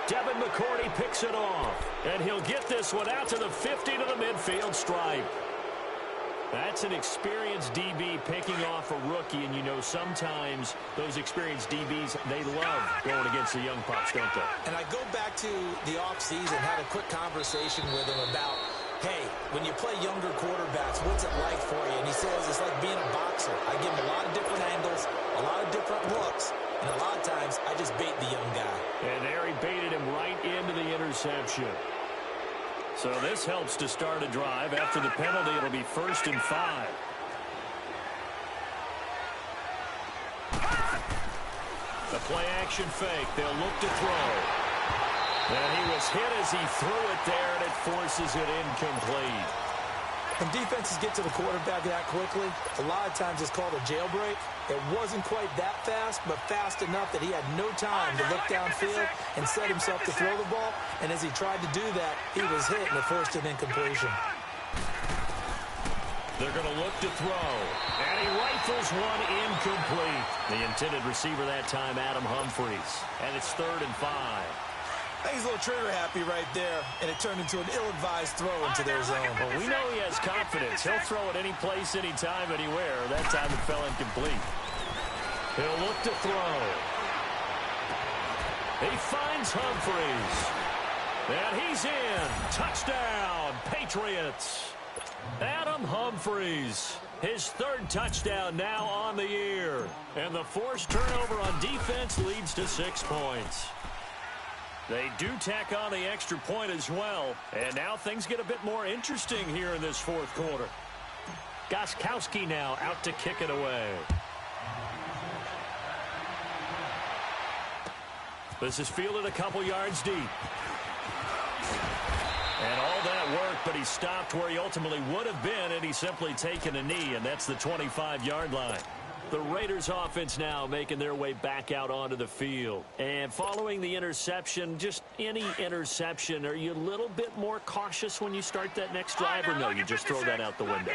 Devin McCourty picks it off. And he'll get this one out to the 50 to the midfield stripe. That's an experienced DB picking off a rookie. And you know sometimes those experienced DBs, they love going against the young pups, don't they? And I go back to the offseason, had a quick conversation with him about, hey, when you play younger quarterbacks, what's it like for you? And he says it's like being a boxer. I give him a lot of different angles, a lot of different looks, and a lot of times I just bait the young guy. And there he baited him right into the interception. So this helps to start a drive. After the penalty, it'll be 1st and 5. The play-action fake. They'll look to throw. And he was hit as he threw it there, and it forces it incomplete. When defenses get to the quarterback that quickly, a lot of times it's called a jailbreak. It wasn't quite that fast, but fast enough that he had no time to look downfield and set himself to throw the ball. And as he tried to do that, he was hit and it forced an incompletion. They're going to look to throw. And he rifles one incomplete. The intended receiver that time, Adam Humphries. And it's 3rd and 5. I think he's a little trigger happy right there, and it turned into an ill-advised throw into their zone. Well, we know he has confidence. He'll throw it any place, anytime, anywhere. That time it fell incomplete. He'll look to throw. He finds Humphries. And he's in. Touchdown, Patriots. Adam Humphries, his 3rd touchdown now on the year. And the forced turnover on defense leads to 6 points. They do tack on the extra point as well. And now things get a bit more interesting here in this 4th quarter. Gostkowski now out to kick it away. This is fielded a couple yards deep. And all that worked, but he stopped where he ultimately would have been, and he's simply taken a knee, and that's the 25-yard line. The Raiders offense now making their way back out onto the field. And following the interception, just any interception, are you a little bit more cautious when you start that next drive, or no, you just throw that out the window?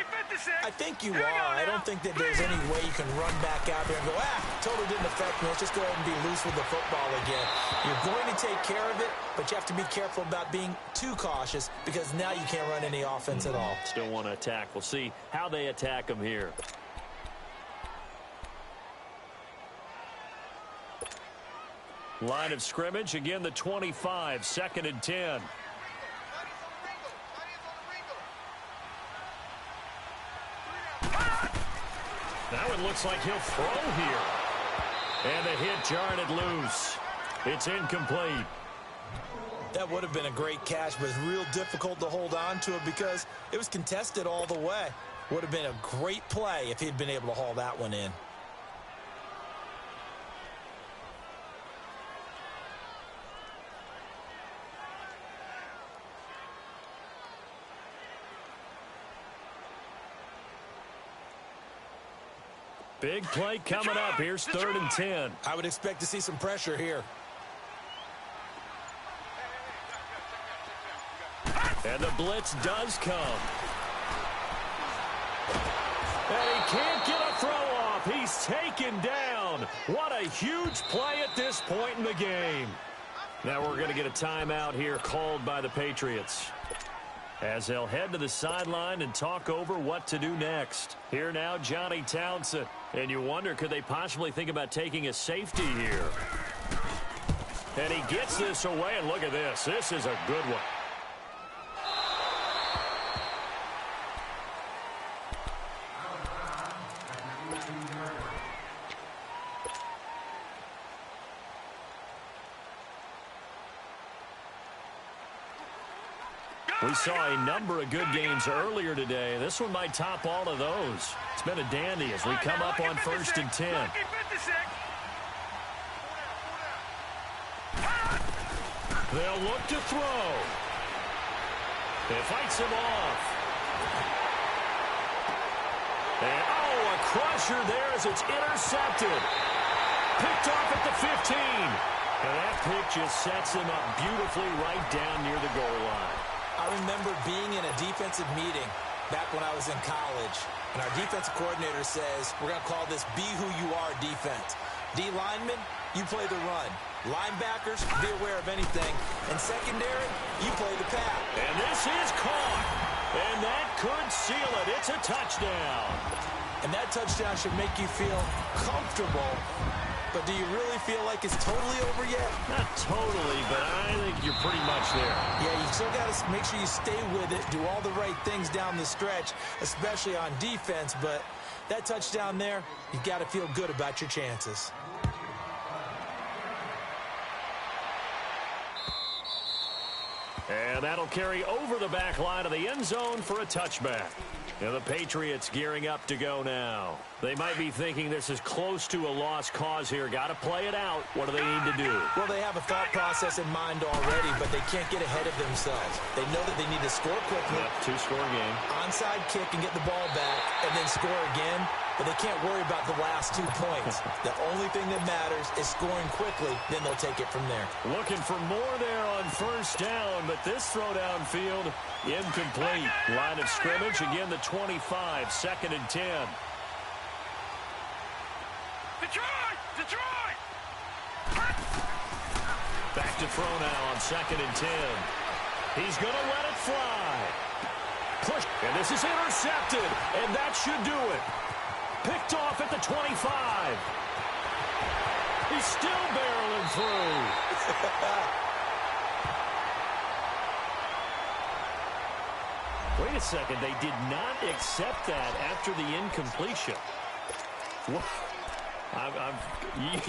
I think you are. I don't think that there's any way you can run back out there and go, totally didn't affect me. Let's just go ahead and be loose with the football again. You're going to take care of it, but you have to be careful about being too cautious because now you can't run any offense at all. Still want to attack. We'll see how they attack them here. Line of scrimmage, again the 25, 2nd and 10. Now it looks like he'll throw here. And the hit jarred it loose. It's incomplete. That would have been a great catch, but it's real difficult to hold on to it because it was contested all the way. Would have been a great play if he'd been able to haul that one in. Big play coming up. Here's 3rd and 10. I would expect to see some pressure here. And the blitz does come. And he can't get a throw off. He's taken down. What a huge play at this point in the game. Now we're going to get a timeout here called by the Patriots, as they'll head to the sideline and talk over what to do next. Here now, Johnny Townsend. And you wonder, could they possibly think about taking a safety here? And he gets this away, and look at this. This is a good one. We saw a number of good games earlier today. This one might top all of those. It's been a dandy as we come up on 1st and 10. They'll look to throw. It fights him off. And, a crusher there as it's intercepted. Picked off at the 15. And that pick just sets him up beautifully right down near the goal line. I remember being in a defensive meeting back when I was in college, and our defensive coordinator says, we're going to call this be who you are defense. D linemen, you play the run. Linebackers, be aware of anything. And secondary, you play the pass. And this is caught. And that could seal it. It's a touchdown. And that touchdown should make you feel comfortable. But do you really feel like it's totally over yet? Not totally, but I think you're pretty much there. Yeah, you still got to make sure you stay with it, do all the right things down the stretch, especially on defense. But that touchdown there, you got to feel good about your chances. And that'll carry over the back line of the end zone for a touchback. And the Patriots gearing up to go now. They might be thinking this is close to a lost cause here. Got to play it out. What do they need to do? Well, they have a thought process in mind already, but they can't get ahead of themselves. They know that they need to score quickly. Yep, two-score game. Onside kick and get the ball back, and then score again. But they can't worry about the last 2 points. The only thing that matters is scoring quickly, then they'll take it from there. Looking for more there on first down, but this throw downfield, incomplete. Line of scrimmage, again the 25, 2nd and 10. Detroit! Detroit! Back to throw now on 2nd and 10. He's going to let it fly. Push, and this is intercepted, and that should do it. Picked off at the 25. He's still barreling through. Wait a second. They did not accept that after the incompletion. What?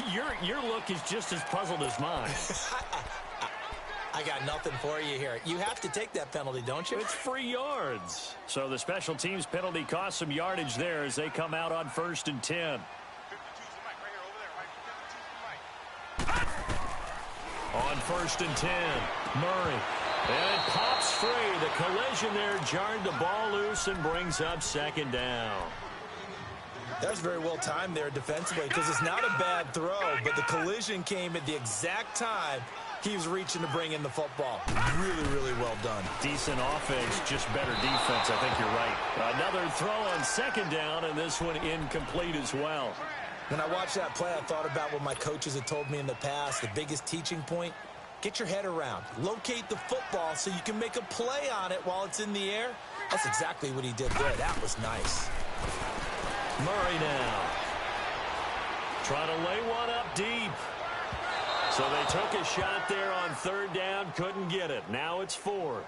Your look is just as puzzled as mine. I got nothing for you here. You have to take that penalty, don't you? It's free yards. So the special teams penalty cost some yardage there as they come out on 1st and 10. On 1st and 10, Murray. And it pops free. The collision there jarred the ball loose and brings up 2nd down. That was very well timed there defensively because it's not a bad throw, but the collision came at the exact time he was reaching to bring in the football. Really, really well done. Decent offense, just better defense. I think you're right. Another throw on 2nd down, and this one incomplete as well. When I watched that play, I thought about what my coaches had told me in the past. The biggest teaching point, get your head around. Locate the football so you can make a play on it while it's in the air. That's exactly what he did there. That was nice. Murray now. Trying to lay one up deep. So they took a shot there on 3rd down, couldn't get it. Now it's 4th.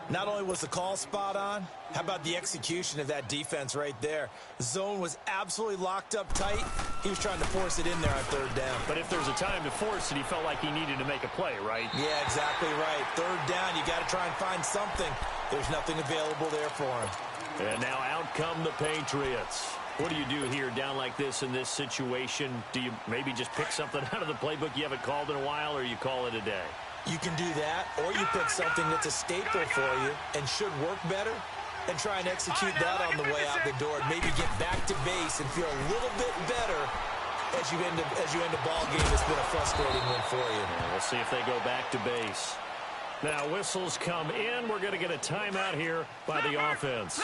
Not only was the call spot on, how about the execution of that defense right there? The zone was absolutely locked up tight. He was trying to force it in there on 3rd down. But if there's a time to force it, he felt like he needed to make a play, right? Yeah, exactly right. 3rd down, you got to try and find something. There's nothing available there for him. And now out come the Patriots. What do you do here down like this in this situation? Do you maybe just pick something out of the playbook you haven't called in a while, or you call it a day? You can do that, or you pick something that's a staple for you and should work better and try and execute that on the way out the door and maybe get back to base and feel a little bit better as you end a ball game that's been a frustrating one for you. Yeah, we'll see if they go back to base. Now whistles come in. We're going to get a timeout here by the offense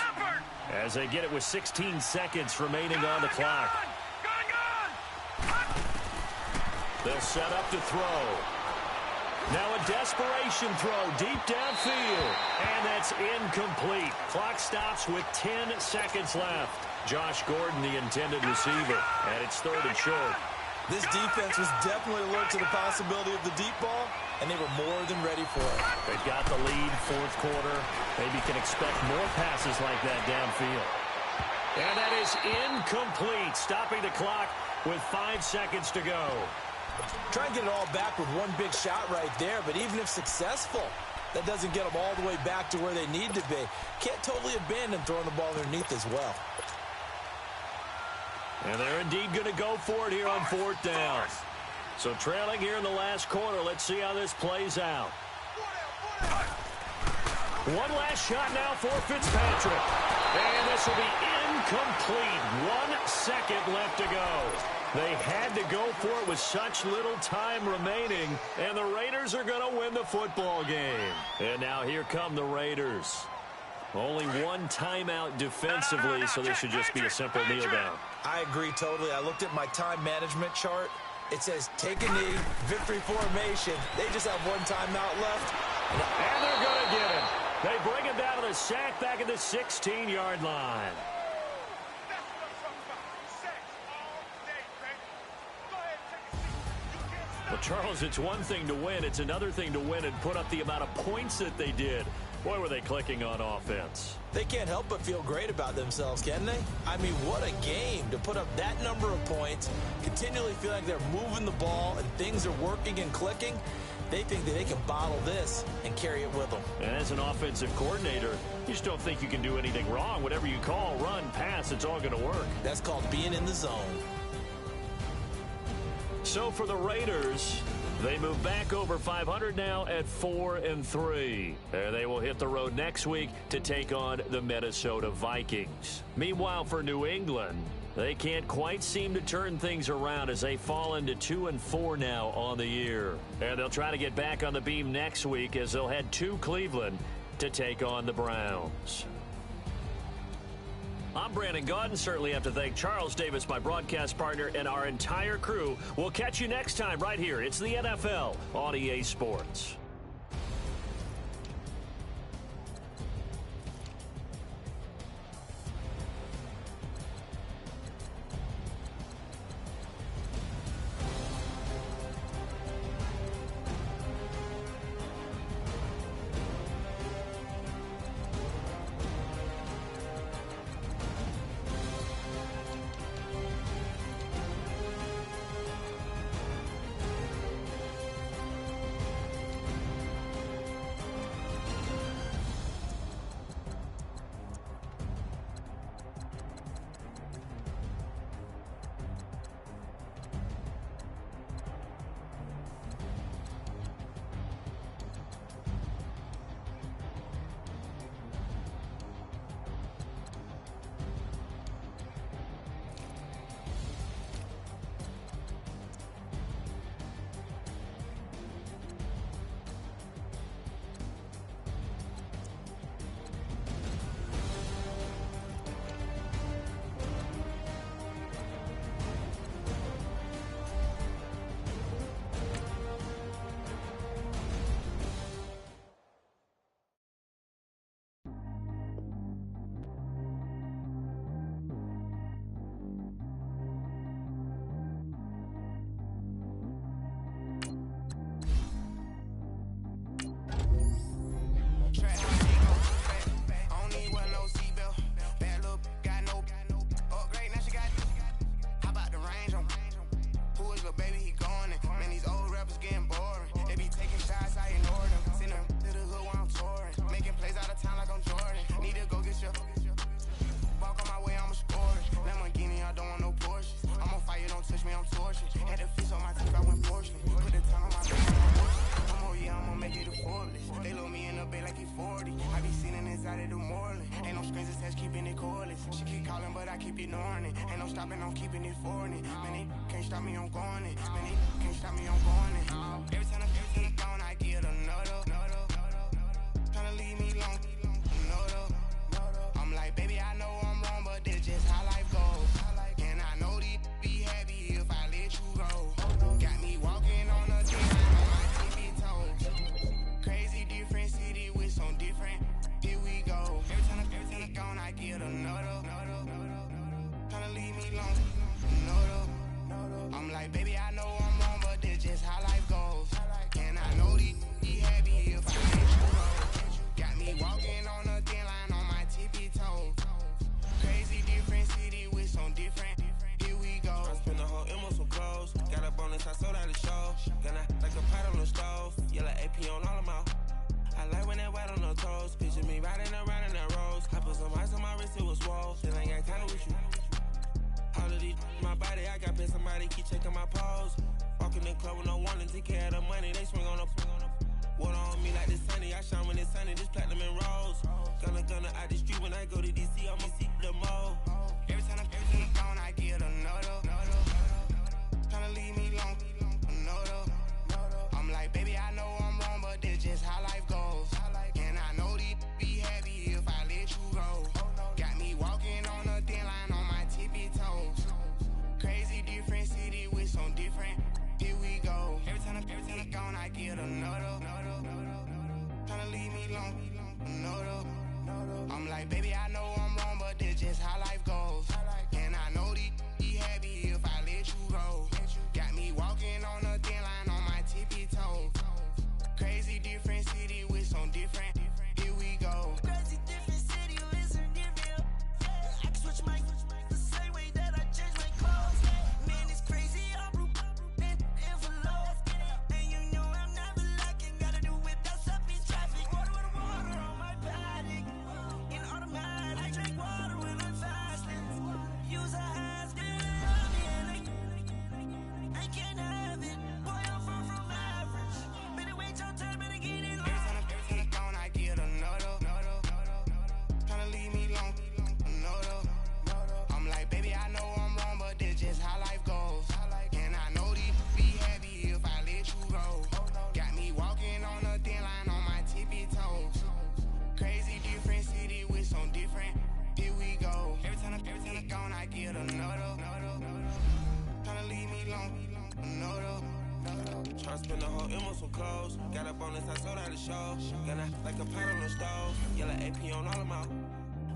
as they get it with 16 seconds remaining on the clock. They'll set up to throw. Now a desperation throw deep downfield, and that's incomplete. Clock stops with 10 seconds left. Josh Gordon, the intended receiver, and it's 3rd and short. This defense was definitely alert to the possibility of the deep ball, and they were more than ready for it. They've got the lead, 4th quarter. Maybe can expect more passes like that downfield. And that is incomplete, stopping the clock with 5 seconds to go. Try and get it all back with one big shot right there, but even if successful, that doesn't get them all the way back to where they need to be. Can't totally abandon throwing the ball underneath as well. And they're indeed going to go for it here on 4th down. So trailing here in the last quarter. Let's see how this plays out. One last shot now for Fitzpatrick. And this will be incomplete. 1 second left to go. They had to go for it with such little time remaining. And the Raiders are going to win the football game. And now here come the Raiders. Only one timeout defensively, so this should just be a simple kneel down. I agree totally. I looked at my time management chart. It says take a knee, victory formation. They just have one timeout left. And they're going to get him. They bring him down to the sack back at the 16-yard line. Well, Charles, it's one thing to win. It's another thing to win and put up the amount of points that they did. Boy, were they clicking on offense. They can't help but feel great about themselves, can they? I mean, what a game to put up that number of points, continually feel like they're moving the ball and things are working and clicking. They think that they can bottle this and carry it with them. And as an offensive coordinator, you just don't think you can do anything wrong. Whatever you call, run, pass, it's all going to work. That's called being in the zone. So for the Raiders, they move back over 500 now at 4-3. They will hit the road next week to take on the Minnesota Vikings. Meanwhile, for New England, they can't quite seem to turn things around as they fall into 2-4 now on the year. And they'll try to get back on the beam next week as they'll head to Cleveland to take on the Browns. I'm Brandon Gaudin. Certainly have to thank Charles Davis, my broadcast partner, and our entire crew. We'll catch you next time right here. It's the NFL on EA Sports. I spent the whole M on some clothes. Got up on this, I sold out the show. Got a, like a pot on the stove. Yellow AP on all of my.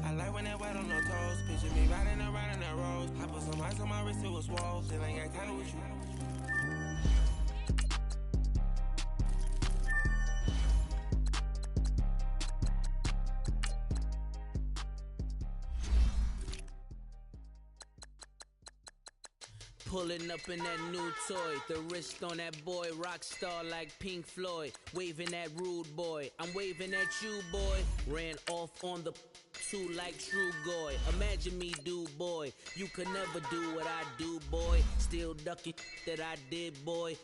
I like when that wet on no toes. Picture me riding around in that rose. I put some ice on my wrist, it was swole. Still ain't got time with you. Pulling up in that new toy, the wrist on that boy, rock star like Pink Floyd, waving at rude boy, I'm waving at you boy, ran off on the two like True Goy, imagine me do boy, you could never do what I do boy, still ducking that I did boy,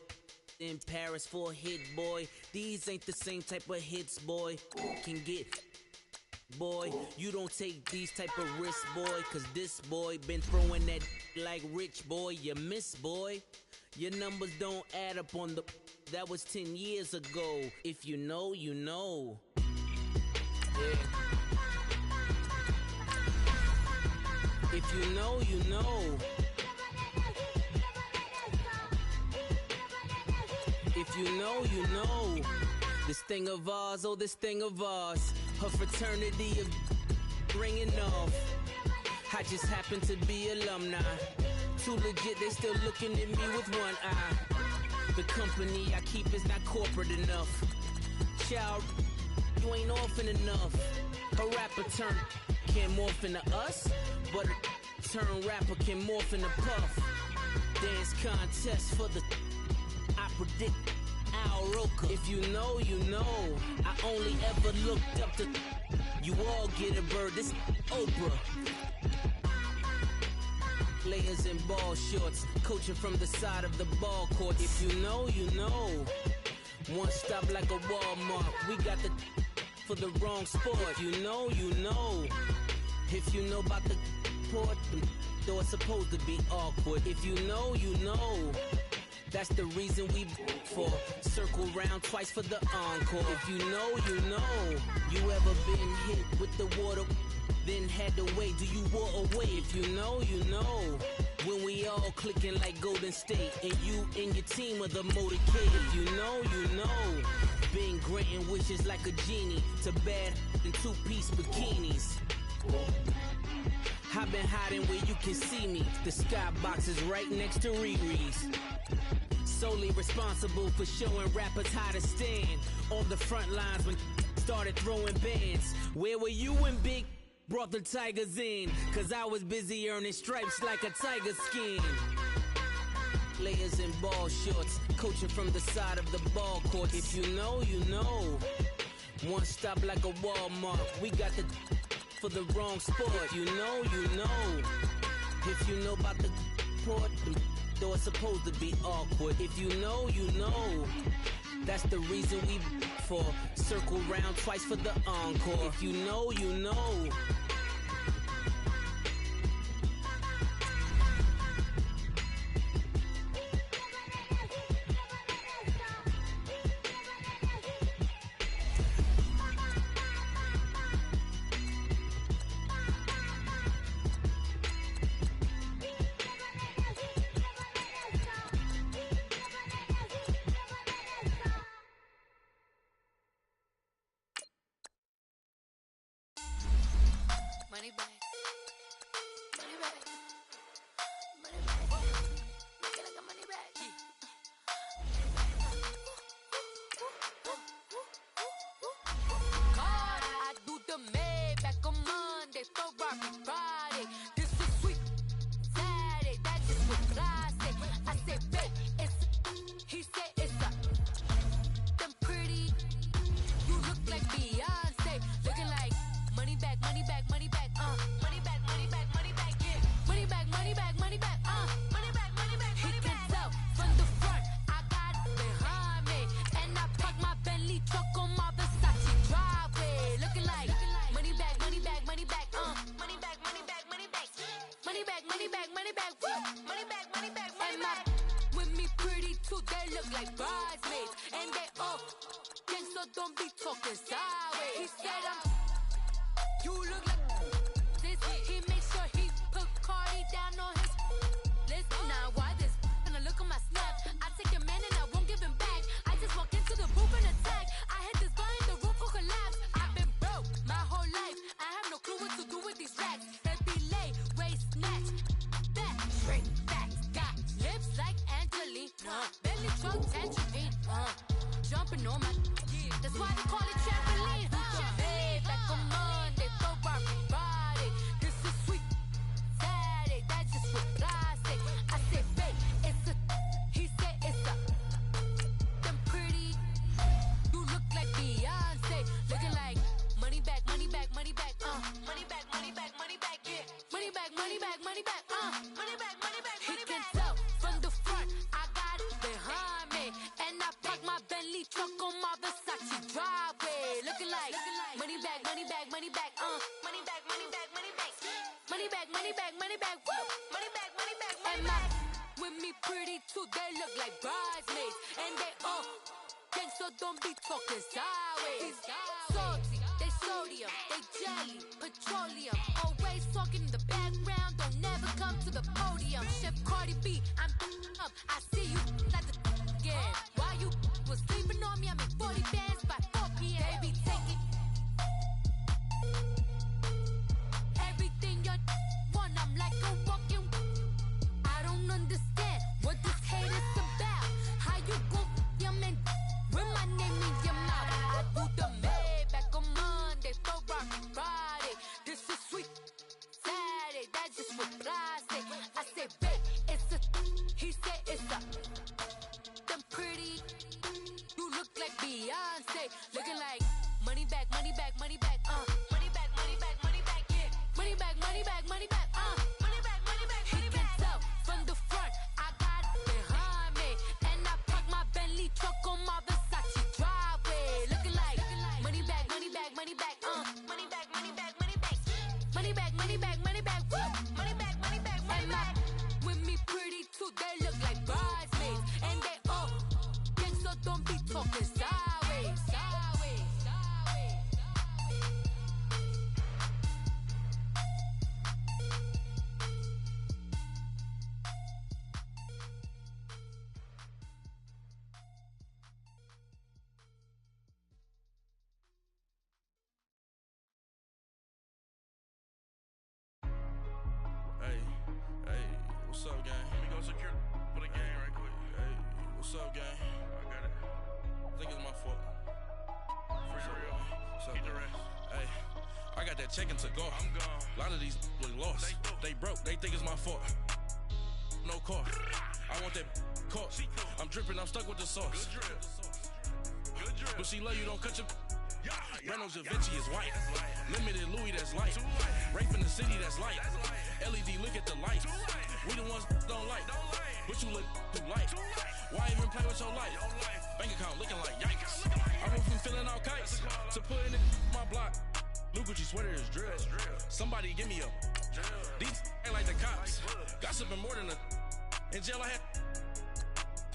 in Paris for a hit boy, these ain't the same type of hits boy, can get boy, you don't take these type of risks, boy, cause this boy been throwing that like rich boy, you miss, boy. Your numbers don't add up on the, that was 10 years ago. If you know, you know. Yeah. If you know, you know. If you know, you know. This thing of ours, oh, this thing of ours. Her fraternity of ringing off. I just happen to be alumni. Too legit, they still looking at me with one eye. The company I keep is not corporate enough. Child, you ain't orphan enough. A rapper turn can't morph into us, but a turn rapper can morph into Puff. Dance contest for the, I predict Al Roker. If you know, you know. I only ever looked up to, you all get a bird, this Oprah. Layers in ball shorts, coaching from the side of the ball court. If you know, you know. One stop like a Walmart. We got the for the wrong sport. If you know, you know. If you know about the port, though it's supposed to be awkward. If you know, you know. That's the reason we for circle round twice for the encore. If you know, you know. You ever been hit with the water? Then had to wait, do you walk away? If you know, you know. When we all clicking like Golden State, and you and your team are the motorcade. If you know, you know. Been granting wishes like a genie to bad in two-piece bikinis. I've been hiding where you can see me. The skybox is right next to Riri's. Solely responsible for showing rappers how to stand on the front lines when started throwing bands. Where were you when Big brought the Tigers in? Cause I was busy earning stripes like a tiger skin. Layers in ball shorts, coaching from the side of the ball court. If you know, you know. One stop like a Walmart. We got the for the wrong sport. You know, you know. If you know about the port, though it's supposed to be awkward. If you know, you know. That's the reason we for circle round twice for the encore. If you know, you know. Money back. Money back. Money back. Make it like a money back. God, I do the Maybach on Monday, Ferrari Friday. This is sweet Saturday. That is what classic. I say, babe, it's. He said it's a. Them pretty. You look like Beyonce. Looking like money back, money back, money back. Money back, money back, money back, yeah. Money back, money back, money back, money back, money back, money back. He can tell from the front, I got it behind me. And I park my Bentley truck on my Versace driveway. Looking like money back, money back, money back, money back, money back, money back. Money back, money back, money back, woo. Money back, money back, money back. With me pretty too, they look like bridesmaids. And they all gang, so don't be talking sideways. He said you look like this. He makes sure he put Cardi down on his list. Now why this? When I look at my snap, I take your man and I won't give him back. sleeping on my. That's why they call it trampoline. Hey, back on Monday, throw rock Friday. This is sweet Saturday. That's just what I say. I say, babe, it's a. He said it's a. Them pretty. You look like Beyonce, looking like money back, money back, money back, money back, money back, money back, yeah, money back, money back, money back, money back, money back. He can tell from the front, I got it behind me, and I park my Bentley truck on my Versace driveway, looking like money back, money back, money back, money back, money back, money back, money back, money back, money back, woo, money back, money back, money back. With me pretty too, they look like bridesmaids, and they so don't be talking sideways. Salty, they sodium, they jelly, petroleum. Always talking in the background, don't never come to the podium. Chef Cardi B, I'm up. I see you at the again. While you was sleeping on me, I made 40 bands by 4 p.m. They be taking everything you want. I'm like a walking. I don't understand what this hate is about. How you go, your man? With my name in your mouth, I do the Maybach on Monday, throw rock Friday. This is sweet Saturday, that's just what I say. I say, babe, it's a. He said it's a. Them pretty, you look like Beyonce, looking like money back, money back, money back, money back, money back, money back, yeah, money back, money back, money back, money back, money back, money back. He can tell from the front, I got it behind me, and I park my Bentley truck on my Versace driveway, looking like money back, money back, money back, money back, money back, money back, money back, money back, money back, woo, money back, money back, money back. With me pretty too, they look like bridesmaids, and they all gang, so don't be talking sideways, sideways, sideways. Hey, what's up, gang? Let me go secure for the game right quick. Hey, what's up, gang? I got it. I think it's my fault. For real. Keep the rest. Hey, I got that check-in to go. I'm gone. A lot of these look lost. They broke. They think it's my fault. No car. I want that caught. I'm dripping. I'm stuck with the sauce. Good drip. Good drip. But she love you. Don't cut your. Reynolds Da Vinci is white. Limited Louis, that's light. Rape in the city, that's light. LED, look at the light. We the ones don't like. But you look too light. Why even play with your life? Bank account looking like yikes. I went from filling out kites to putting it in my block. Blue Gucci sweater is drill. Somebody give me a. These ain't like the cops. Gossiping more than a. In jail I had.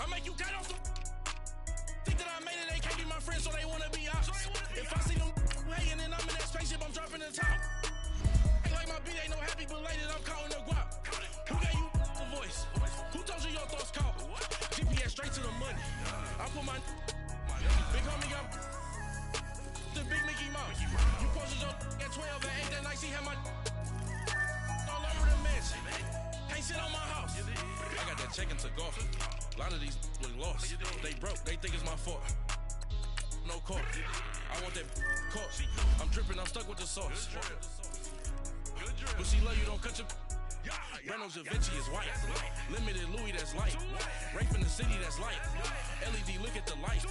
I make you get off the. Think that I made it, they can't be my friends, so they wanna be ops. If I see them hating and I'm in that spaceship, I'm dropping the top. Ain't like my beat ain't no happy belated, I'm counting the guap. Who gave you the voice? Who told you your thoughts count? GPS straight to the money. I put my big homie got the big Mickey Mouse. You posted your at 12 and 8 that night, she had my all over the mansion. Can't sit on my house. I got that check-in to go. A lot of these look lost. They broke, they think it's my fault. No car. I want that caught. I'm dripping, I'm stuck with the sauce. But she love you, don't cut your. Reynolds Da Vinci is white. Limited Louis, that's light. Rape in the city, that's light. LED, look at the light.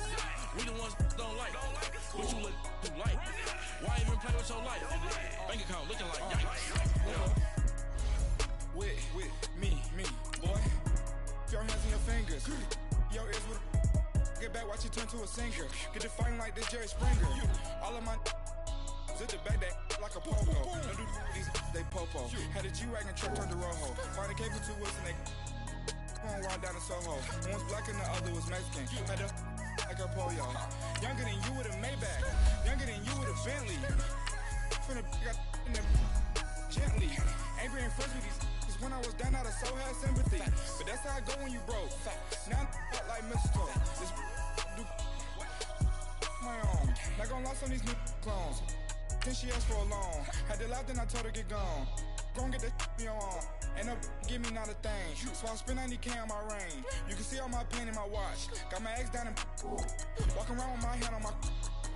We the ones don't like. But you look too light. Why even play with your life? Bank account looking like yikes. With me, boy. Your hands in your fingers. Your ears with a. Get back, watch you turn to a singer. Get to fighting like this Jerry Springer. All of my. Zip the back that like a pogo. No do these they popo. Had a G-Wagon truck turned to Rojo. Find a cable 2 wheels and they. Going wild down in Soho. One was black and the other was Mexican. Had a. Like a polio. Younger than you with a Maybach. Younger than you with a Bentley. Finna got in the. Gently. Angry and friends with these. When I was down, I so had sympathy. But that's how I go when you broke. Now I'm like mistletoe. This do my own. Not gonna lost on these new clones. Then she asked for a loan. Had to laugh, then I told her get gone. Gon' get that me on. Ain't no give me not a thing. So I spend 90K on my ring. You can see all my pain in my watch. Got my ex down in walking Walking around with my hand on my,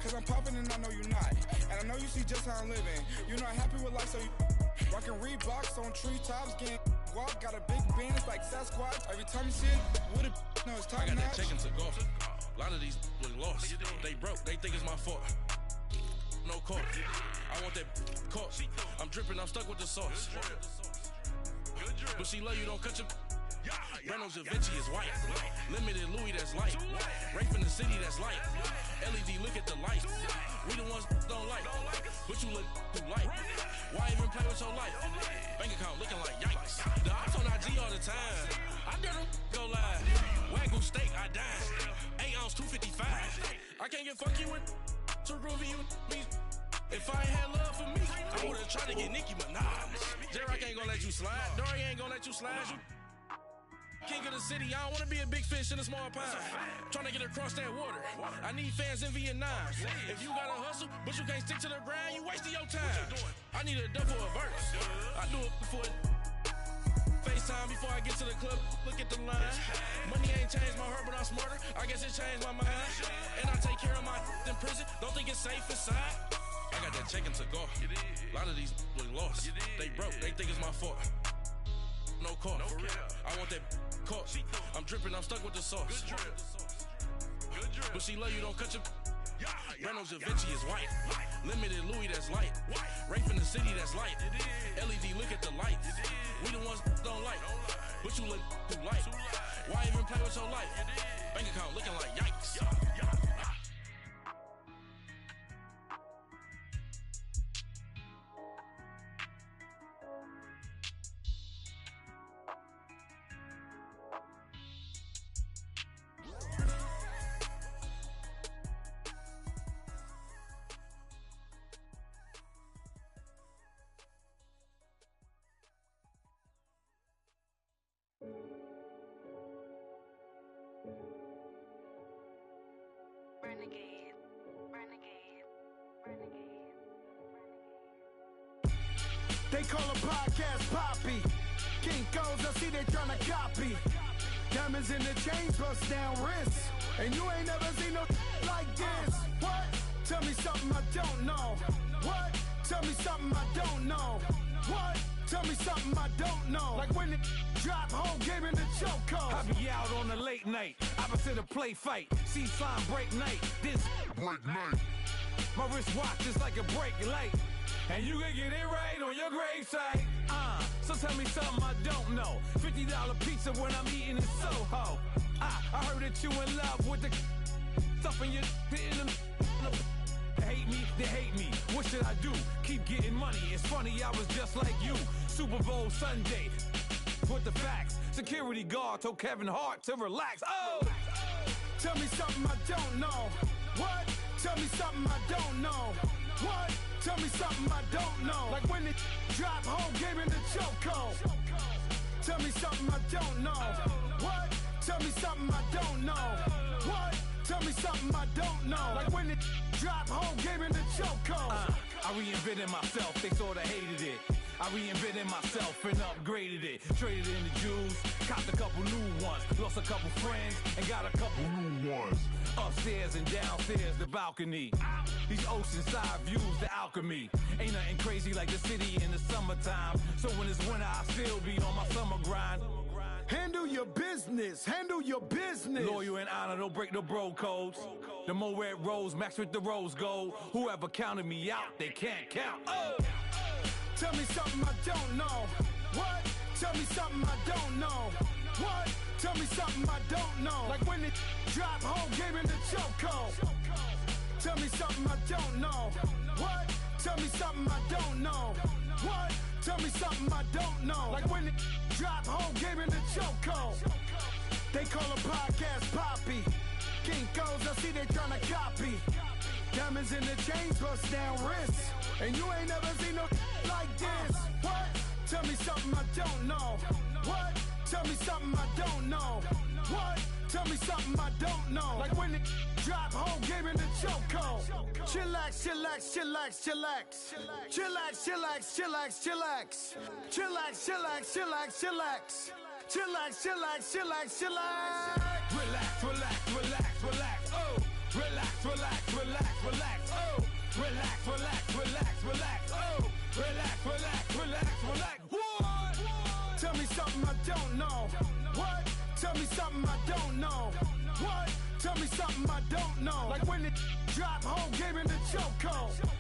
cause I'm popping and I know you not. And I know you see just how I'm living. You're not happy with life, so you rockin' Reeboks on treetops, getting guap. Got a big band, it's like Sasquatch. Every time you see it, with it, no, it's top I got notch. that chicken to go. A lot of these was lost. They broke, they think it's my fault. No court. I want that caught. I'm dripping, I'm stuck with the sauce. But she love you, don't cut your. Reynolds Da Vinci is white. Limited Louis, that's light. Rape in the city, that's light. LED, look at the light. We the ones don't like. But you look too light. Why even play with your life? Bank account looking like yikes. The ops on IG all the time. I dare them go live. Wagyu steak, I dine. 8 ounce, 255. I can't get fuck you with too groovy you me. If I ain't had love for me, I would've tried to get Nicki Minaj. J-Rock ain't gonna let you slide. Dory ain't gonna let you slide. You king of the city, I don't wanna be a big fish in a small pond. Trying to get across that water. I need fans in Vietnam. If you gotta hustle, but you can't stick to the grind, you wasting your time. I need a double a verse. I do it before FaceTime before I get to the club. Look at the line. Money ain't changed my heart, but I'm smarter. I guess it changed my mind. And I take care of my in prison. Don't think it's safe inside. I got that chicken to go. A lot of these was lost. They broke, they think it's my fault. No court. I want that caught. I'm dripping, I'm stuck with the sauce. But she love you, don't cut your. Reynolds Da Vinci is white. Limited Louis, that's light. Rape in the city, that's light. LED, look at the lights. We the ones don't like. But you look too light. Why even play with your life? Bank account looking like yikes. They call a podcast Poppy. Kinkos, I see they tryna copy. Diamonds in the chains, bust down wrists. And you ain't never seen no like this. What? Tell me something I don't know. What? Tell me something I don't know. What? Tell me something I don't know. Like when it drop, whole game in the chokehold. I be out on a late night, opposite a play fight. See slime break night, this break night. My wristwatch is like a break light. And you can get it right on your gravesite. So tell me something I don't know. $50 pizza when I'm eating in Soho. I heard that you in love with the stuff in your hitting them. They hate me, they hate me. What should I do? Keep getting money. It's funny, I was just like you. Super Bowl Sunday. With the facts. Security guard told Kevin Hart to relax. Oh! Tell me something I don't know. What? Tell me something I don't know. What? Tell me something I don't know. Like when it drop, whole game in the chokehold. Tell me something I don't know. What? Tell me something I don't know. What? Tell me something I don't know. Like when it drop, whole game in the chokehold. I reinvented myself, they sorta hated it. I reinvented myself and upgraded it. Traded in the Jews, copped a couple new ones. Lost a couple friends and got a couple new ones. Upstairs and downstairs, the balcony. These oceanside views, the alchemy. Ain't nothing crazy like the city in the summertime. So when it's winter, I still be on my summer grind. Handle your business, handle your business. Loyal and honor, don't break no bro codes. The more red rose, max with the rose gold. Whoever counted me out, they can't count. Oh! Tell me something I don't know. What? Tell me something I don't know. What? Tell me something I don't know. Like when it drop, whole game in the chokehold. Tell me something I don't know. What? Tell me something I don't know. What? Tell me something I don't know. Like when it drop, whole game in the chokehold. They call a podcast Poppy. Kinkos, I see they tryna copy. Diamonds in the chains, bust down wrists. And you ain't never seen no like this. What? Tell me something I don't know. What? Tell me something I don't know. What? Tell me something I don't know. Like when it drop, whole game in the chokehold. Chillax, chillax, chillax, chillax. Chillax, chillax, chillax, chillax. Chillax, chillax, chillax, chillax. Chillax, chillax, chillax, chillax. Relax, relax, relax, relax. Oh, relax. know. What? Tell me something I don't know. Like when it drop whole game in the chokehold.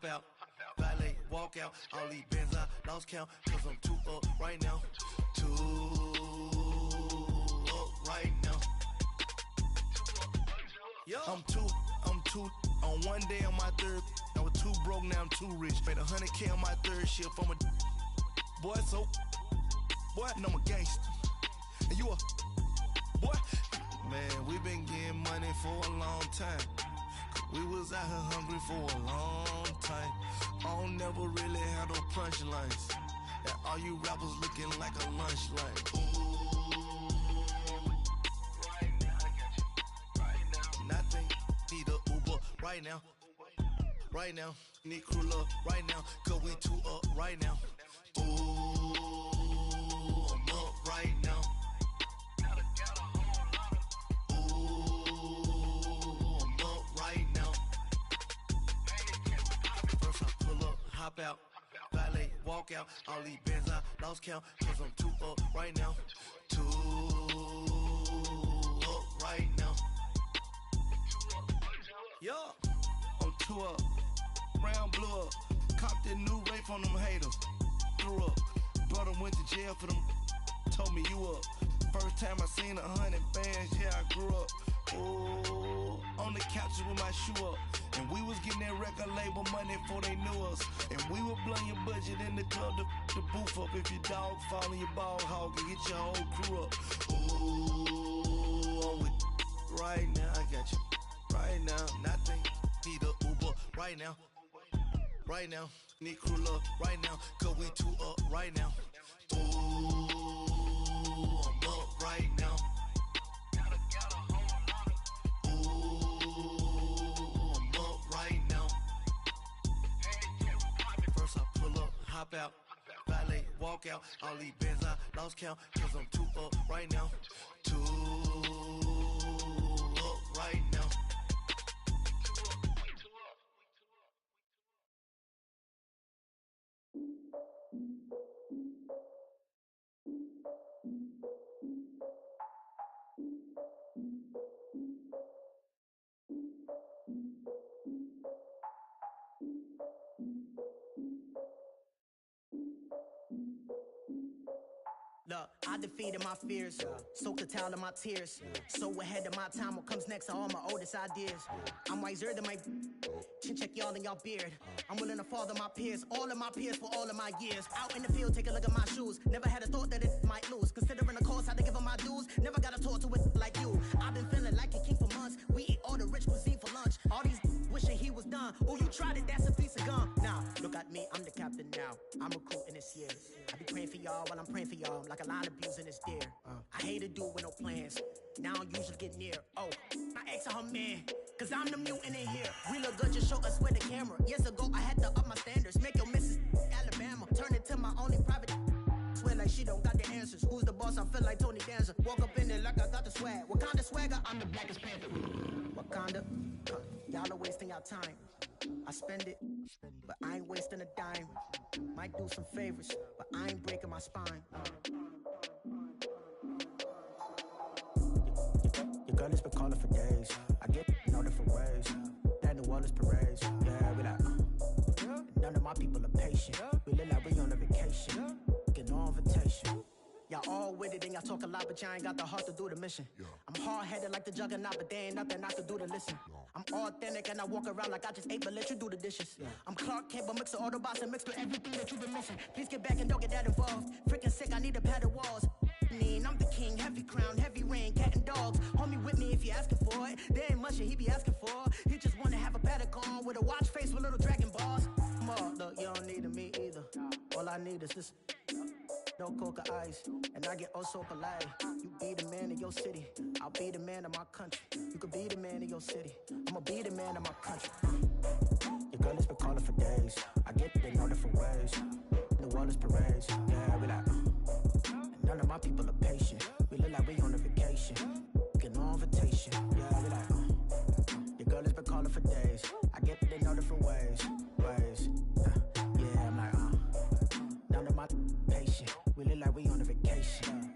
Out, valet, walk out, all these bands I lost count, cause I'm too up right now, too up right now. I'm too, on one day on my third, I was too broke, now I'm too rich, made 100K on my third shift, I'm a boy, so, boy, and I'm a gangster, and you a, boy, man, we been getting money for a long time. We was out here hungry for a long time. I don't never really had no punchlines. And all you rappers looking like a lunch line. Ooh, right now, I got you. Right now, nothing. Need a Uber right now. Right now, need crew up right now. Cause we too up right now. Ooh, I'm up right now. Hop out, valet, walk out, all these bands I lost count, cause I'm too up right now, too up right now. Yeah, I'm too up, round blew up, copped that new rape on them haters, threw up, brother went to jail for them, told me you up, first time I seen 100 bands, yeah I grew up, ooh, on the couches with my shoe up. And we was getting that record label money before they knew us. And we were blowing your budget in the club to boof up. If your dog fall in your ball hog and get your whole crew up. Ooh, I'm with right now, I got you. Right now, nothing. Need a Uber right now. Right now, need crew up right now. Cause we too up right now. Ooh, I'm up right now. Hop out, valet, walk out, all these bands I lost count, cause I'm too up right now, too up right now. Look, I defeated my fears, soaked the towel of my tears. So ahead of my time, what comes next are all my oldest ideas. I'm wiser than my chin check y'all in y'all beard. I'm willing to father my peers, all of my peers for all of my years. Out in the field, take a look at my shoes. Never had a thought that it might lose. Considering the cost, I had to give them my dues. Never got to talk to it like you. I've been feeling like a king for months. We eat all the rich cuisine for lunch. All these wishing he was done. Oh, you tried it, that's a piece of gum. Now, look at me, I'm the captain now. I'm recruiting this year. I be praying for y'all while I'm praying for y'all. Like a line of abusing this deer. I hate to do it with no plans. Now I usually get near. Oh, I ex her man. Cause I'm the mutant in here. We look good, just show us where the camera. Years ago, I had to up my standards. Make your missus Alabama. Turn it to my only private. Swear like she don't got the answers. Who's the boss? I feel like Tony Danza. Walk up in there like I got the swag. What kind of swagger? I'm the blackest panther. Wakanda. Y'all are wasting your time. I spend it, but I ain't wasting a dime. Might do some favors, but I ain't breaking my spine. Your girl has been calling for days. I get in all different ways. That New Orleans parades. Yeah, we like, none of my people are patient. We look like we on a vacation. Get no invitation. Y'all all with it and y'all talk a lot, but y'all ain't got the heart to do the mission. I'm hard-headed like the juggernaut, but there ain't nothing I can do to listen. I'm authentic and I walk around like I just ate, but let you do the dishes. I'm Clark Kent, but mix the Autobots and mix with everything that you've been missing. Please get back and don't get that involved. Freaking sick, I need to pad the walls. I'm the king, heavy crown, heavy rain, cat and dogs. Homie with me if you asking for it. There ain't much that he be asking for. He just wanna have a paddock on with a watch face with little dragon balls. Look, you don't need me either. All I need is this. No coca ice, and I get oh so polite. You be the man of your city, I'll be the man of my country. You could be the man of your city, I'ma be the man of my country. Your girl has been calling for days. I get it in all different ways. The world is parades, yeah, we like. And none of my people are patient. We look like we on a vacation, get no invitation, yeah, we like. Your girl has been calling for days. I get it in all different ways. Yeah, I'm like, none of my patient. We look like we on a vacation.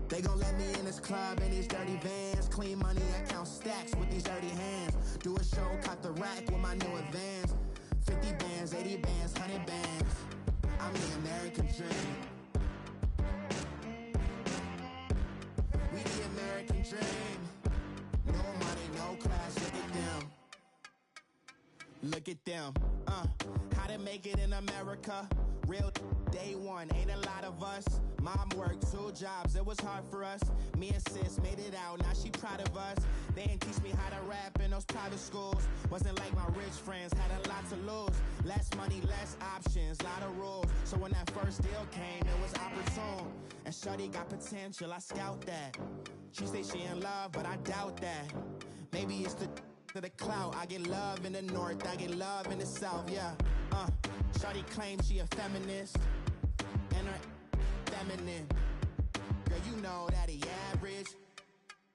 They gon' let me in this club in these dirty vans. Clean money, I count stacks with these dirty hands. Do a show, cut the rack with my new advance. 50 bands, 80 bands, 100 bands. I'm the American dream. We the American dream. No money, no class, look at them. Look at them, how to make it in America. Real day one, ain't a lot of us. Mom worked 2 jobs, it was hard for us. Me and sis made it out, now she proud of us. They didn't teach me how to rap in those private schools. Wasn't like my rich friends, had a lot to lose. Less money, less options, lot of rules. So when that first deal came, it was opportune. And shorty got potential, I scout that. She say she in love, but I doubt that. Maybe it's the clout. I get love in the north, I get love in the south, yeah. Shorty claims she a feminist, and her feminine. Girl, you know that he average.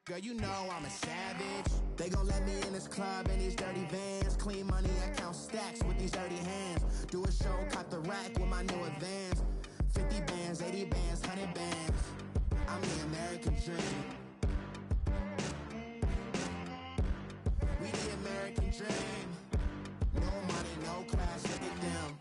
Girl, you know I'm a savage. They gon' let me in this club in these dirty vans. Clean money, I count stacks with these dirty hands. Do a show, cut the rack with my new advance. 50 bands, 80 bands, 100 bands. I'm the American dream. We the American dream. No money, no class, look at them.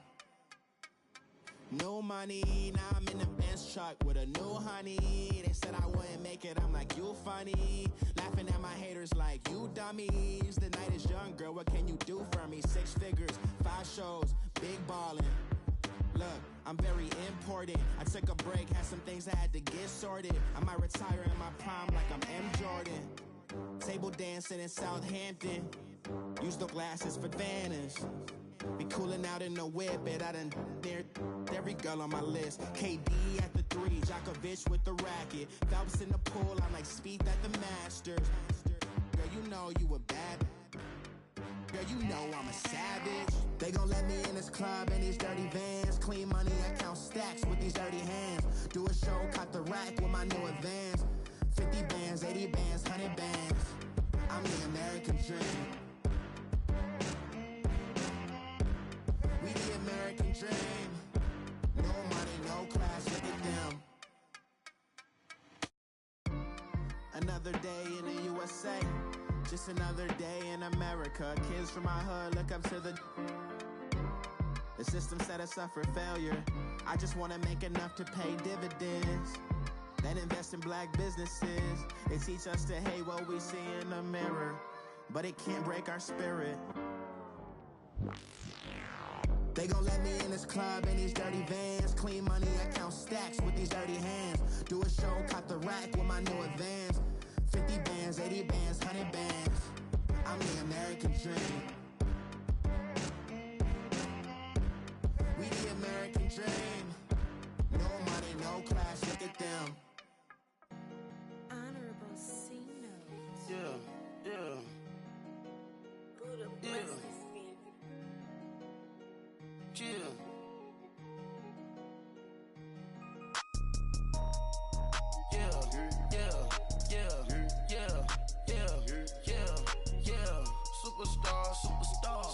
No money, now I'm in the Benz truck with a new honey. They said I wouldn't make it, I'm like, you funny. Laughing at my haters like, you dummies. The night is young, girl, what can you do for me? 6 figures, 5 shows, big ballin'. Look, I'm very important. I took a break, had some things I had to get sorted. I might retire in my prime like I'm M. Jordan. Table dancing in Southampton. Use the glasses for Vannas. Be coolin' out in the whip, but I done near every girl on my list. KD at the 3, Djokovic with the racket. Phelps in the pool, I'm like Speed at the Masters. Girl, you know you a bad. Girl, you know I'm a savage. They gon' let me in this club in these dirty vans. Clean money, I count stacks with these dirty hands. Do a show, cut the rack with my new advance. 50 bands, 80 bands, 100 bands. I'm the American dream. We the American dream. No money, no class, look at them. Another day in the USA. Just another day in America. Kids from my hood look up to the system set us up for failure. I just want to make enough to pay dividends. Then invest in black businesses. They teach us to hate what we see in the mirror, but it can't break our spirit. They gon' let me in this club in these dirty vans. Clean money, I count stacks with these dirty hands. Do a show, cut the rack with my new advance. 50 bands, 80 bands, 100 bands. I'm the American dream. We the American dream. No money, no class, look at them. Honorable C notes.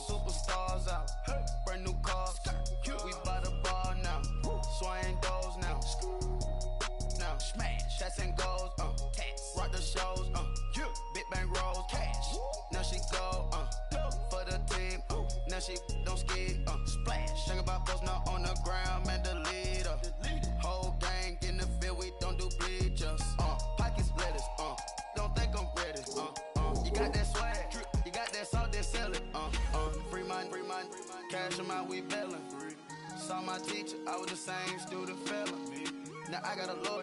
Superstars out. Brand new cars. We by the bar now. Swaying doors now. Now smash. That's and goes. Rock the shows. Big bang rolls. Cash. Now she go. For the team. Now she don't ski. Splash. Think about post now on the ground. Man, the leader. Whole gang in the field. We don't do bleachers. Pocket splitters. Don't think I'm ready. You got that swag. You got that salt, then sell it. Free mind. Cash them out, we bailing. Saw my teacher, I was the same student fella. Now I got a lawyer.